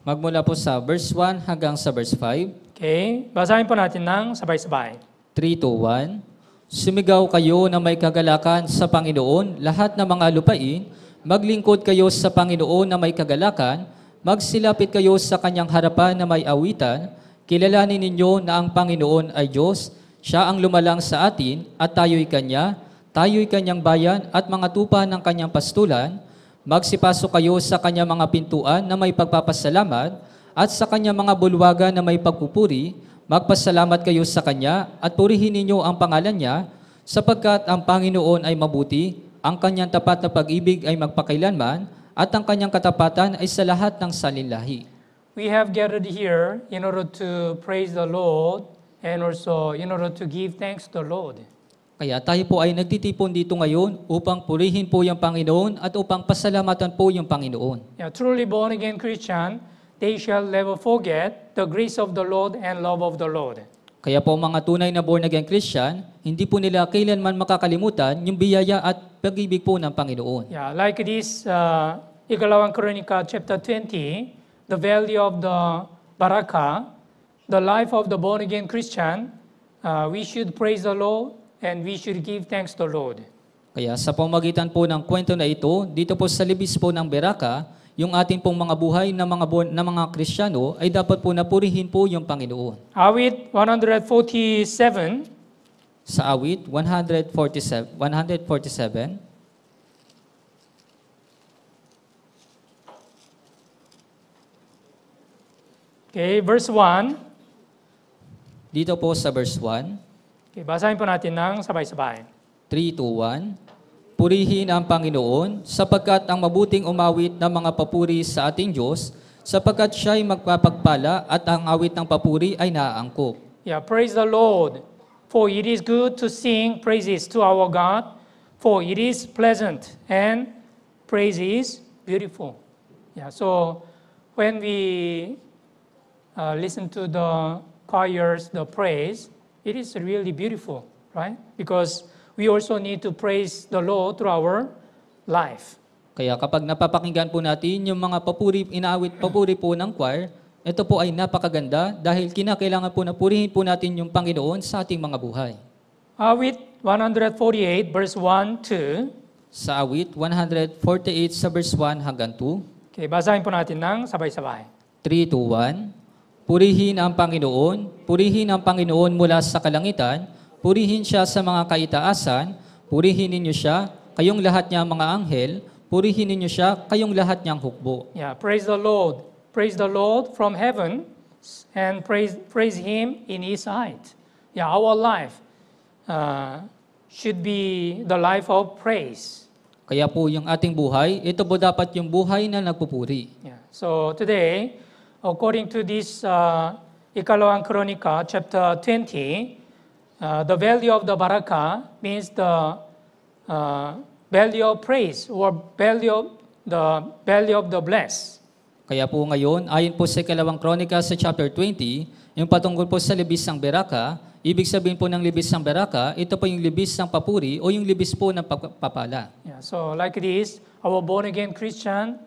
Magmula po sa verse 1 hanggang sa verse 5. okay, basahin po natin ng sabay-sabay. 3, 2, 1. Sumigaw kayo na may kagalakan sa Panginoon, lahat ng mga lupain. Maglingkod kayo sa Panginoon na may kagalakan. Magsilapit kayo sa kanyang harapan na may awitan. Kilalanin ninyo na ang Panginoon ay Diyos. Siya ang lumalang sa atin at tayo'y Kanya. Tayo'y Kanyang bayan at mga tupa ng Kanyang pastulan. Magsipasok kayo sa kanyang mga pintuan na may pagpapasalamat at sa kanyang mga bulwagan na may pagpupuri. Magpasalamat kayo sa kanya at purihin ninyo ang pangalan niya sapagkat ang Panginoon ay mabuti, ang kanyang tapat na pag-ibig ay magpakailanman at ang kanyang katapatan ay sa lahat ng salinlahi. We have gathered here in order to praise the Lord and also in order to give thanks to the Lord. Kaya tayo po ay nagtitipon dito ngayon upang purihin po yung Panginoon at upang pasalamatan po yung Panginoon. Yeah, truly born-again Christian, they shall never forget the grace of the Lord and love of the Lord. Kaya po mga tunay na born-again Christian, hindi po nila kailanman makakalimutan yung biyaya at pag-ibig po ng Panginoon. Yeah, like this, Ikalawang Kronika chapter 20, the value of the Baraka, the life of the born-again Christian, we should praise the Lord and we should give thanks to the Lord. Kaya sa pamagitan po ng kwento na ito, dito po sa libis po ng Beraka, yung ating pong mga buhay na mga Kristiyano ay dapat po napurihin po yung Panginoon. Awit 147. Sa awit 147. Okay, verse 1. Dito po sa verse 1. Okay, basahin po natin ng sabay-sabay. 3, 2, 1. Purihin ang Panginoon sapagkat ang mabuting umawit ng mga papuri sa ating Diyos, sapagkat siya'y magpapagpala at ang awit ng papuri ay naaangkop. Yeah, praise the Lord, for it is good to sing praises to our God, for it is pleasant and praise is beautiful. Yeah, so when we listen to the choirs, the praise, it is really beautiful, right? Because we also need to praise the Lord through our life. Kaya kapag napapakinggan po natin yung mga papuri po ng choir, ito po ay napakaganda dahil kinakailangan po na purihin po natin yung Panginoon sa ating mga buhay. Awit 148 verse 1, 2. Sa awit 148 sa verse 1 hanggang 2. Okay, basahin po natin ng sabay-sabay. 3, 2, 1. Purihin ang Panginoon mula sa kalangitan, purihin siya sa mga kaitaasan, purihin ninyo siya, kayong lahat niyang mga anghel, purihin ninyo siya, kayong lahat niyang hukbo. Yeah, praise the Lord from heaven, and praise Him in His sight. Yeah, our life should be the life of praise. Kaya po yung ating buhay, ito po dapat yung buhay na nagpupuri. Yeah. So today, according to this Ikalawang Kronika chapter 20, the value of the Baraka means the value of praise or the value of the bless. Kaya po ngayon, ayon po sa ikalawang Kronika sa chapter 20, yung patungkol po sa libis ng Beraka, ibig sabihin po ng libis ng Beraka, ito po yung libis ng papuri o yung libis po ng papala. Yeah, so like this, our born-again Christian,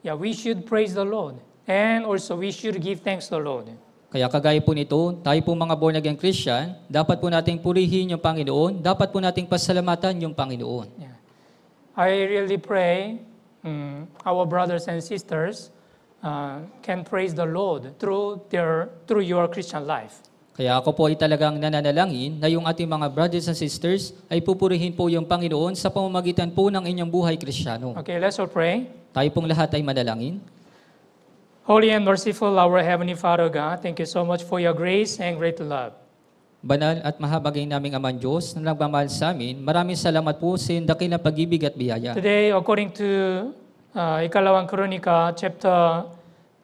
we should praise the Lord. And also, we should give thanks to the Lord. Kaya kagaya po nito, tayo po mga born-again Christian, dapat po nating purihin yung Panginoon, dapat po nating pasalamatan yung Panginoon. Yeah. I really pray our brothers and sisters can praise the Lord through your Christian life. Kaya ako po ay talagang nananalangin na yung ating mga brothers and sisters ay pupurihin po yung Panginoon sa pamamagitan po ng inyong buhay Kristiyano. Okay, let's all pray. Tayo pong lahat ay manalangin. Holy and merciful, our Heavenly Father God, thank you so much for your grace and great love. Banal at mahabagay naming Amang Diyos na nagmamahal sa amin, maraming salamat po sa iyong dakilang pag-ibig at biyaya. Today, according to Ikalawang Kronika, chapter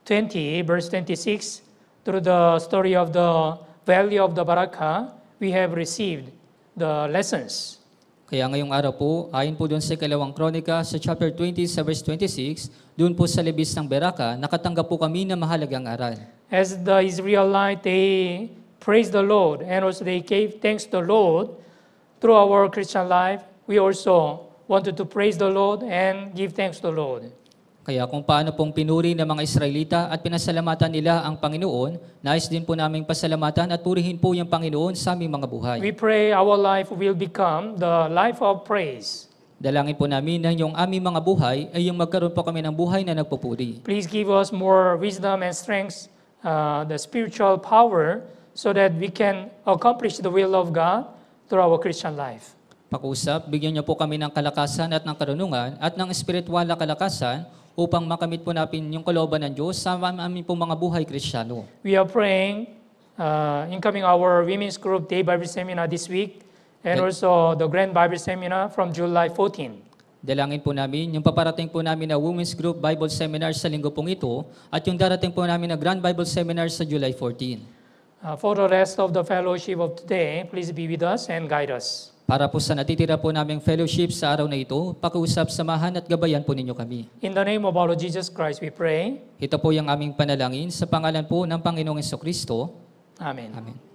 20, verse 26, through the story of the Valley of the Baraka, we have received the lessons. Kaya ngayong araw po, ayon po doon sa ikalawang Kronika sa chapter 20 sa verse 26, doon po sa libis ng Beraka, nakatanggap po kami ng mahalagang aral. As the Israelites, they praised the Lord and also they gave thanks to the Lord through our Christian life. We also wanted to praise the Lord and give thanks to the Lord. Kaya kung paano pong pinuri ng mga Israelita at pinasalamatan nila ang Panginoon, nais din po naming pasalamatan at purihin po yung Panginoon sa aming mga buhay. We pray our life will become the life of praise. Dalangin po namin na yung aming mga buhay ay yung magkaroon po kami ng buhay na nagpupuri. Please give us more wisdom and strength, the spiritual power, so that we can accomplish the will of God through our Christian life. Pakusap, bigyan niyo po kami ng kalakasan at ng karunungan at ng espiritual na kalakasan upang makamit po natin yung kalooban ng Diyos sa aming pong mga buhay Kristiyano. We are praying, incoming our women's group day Bible seminar this week, and also the Grand Bible Seminar from July 14. Dalangin po namin yung paparating po namin na Women's Group Bible Seminar sa linggo pong ito at yung darating po namin na Grand Bible Seminar sa July 14. For the rest of the fellowship of today, please be with us and guide us. Para po sa natitira po naming fellowship sa araw na ito, pakiusap, samahan at gabayan po ninyo kami. In the name of our Lord Jesus Christ, we pray. Ito po yung aming panalangin sa pangalan po ng Panginoong Jesucristo. Amen. Amen.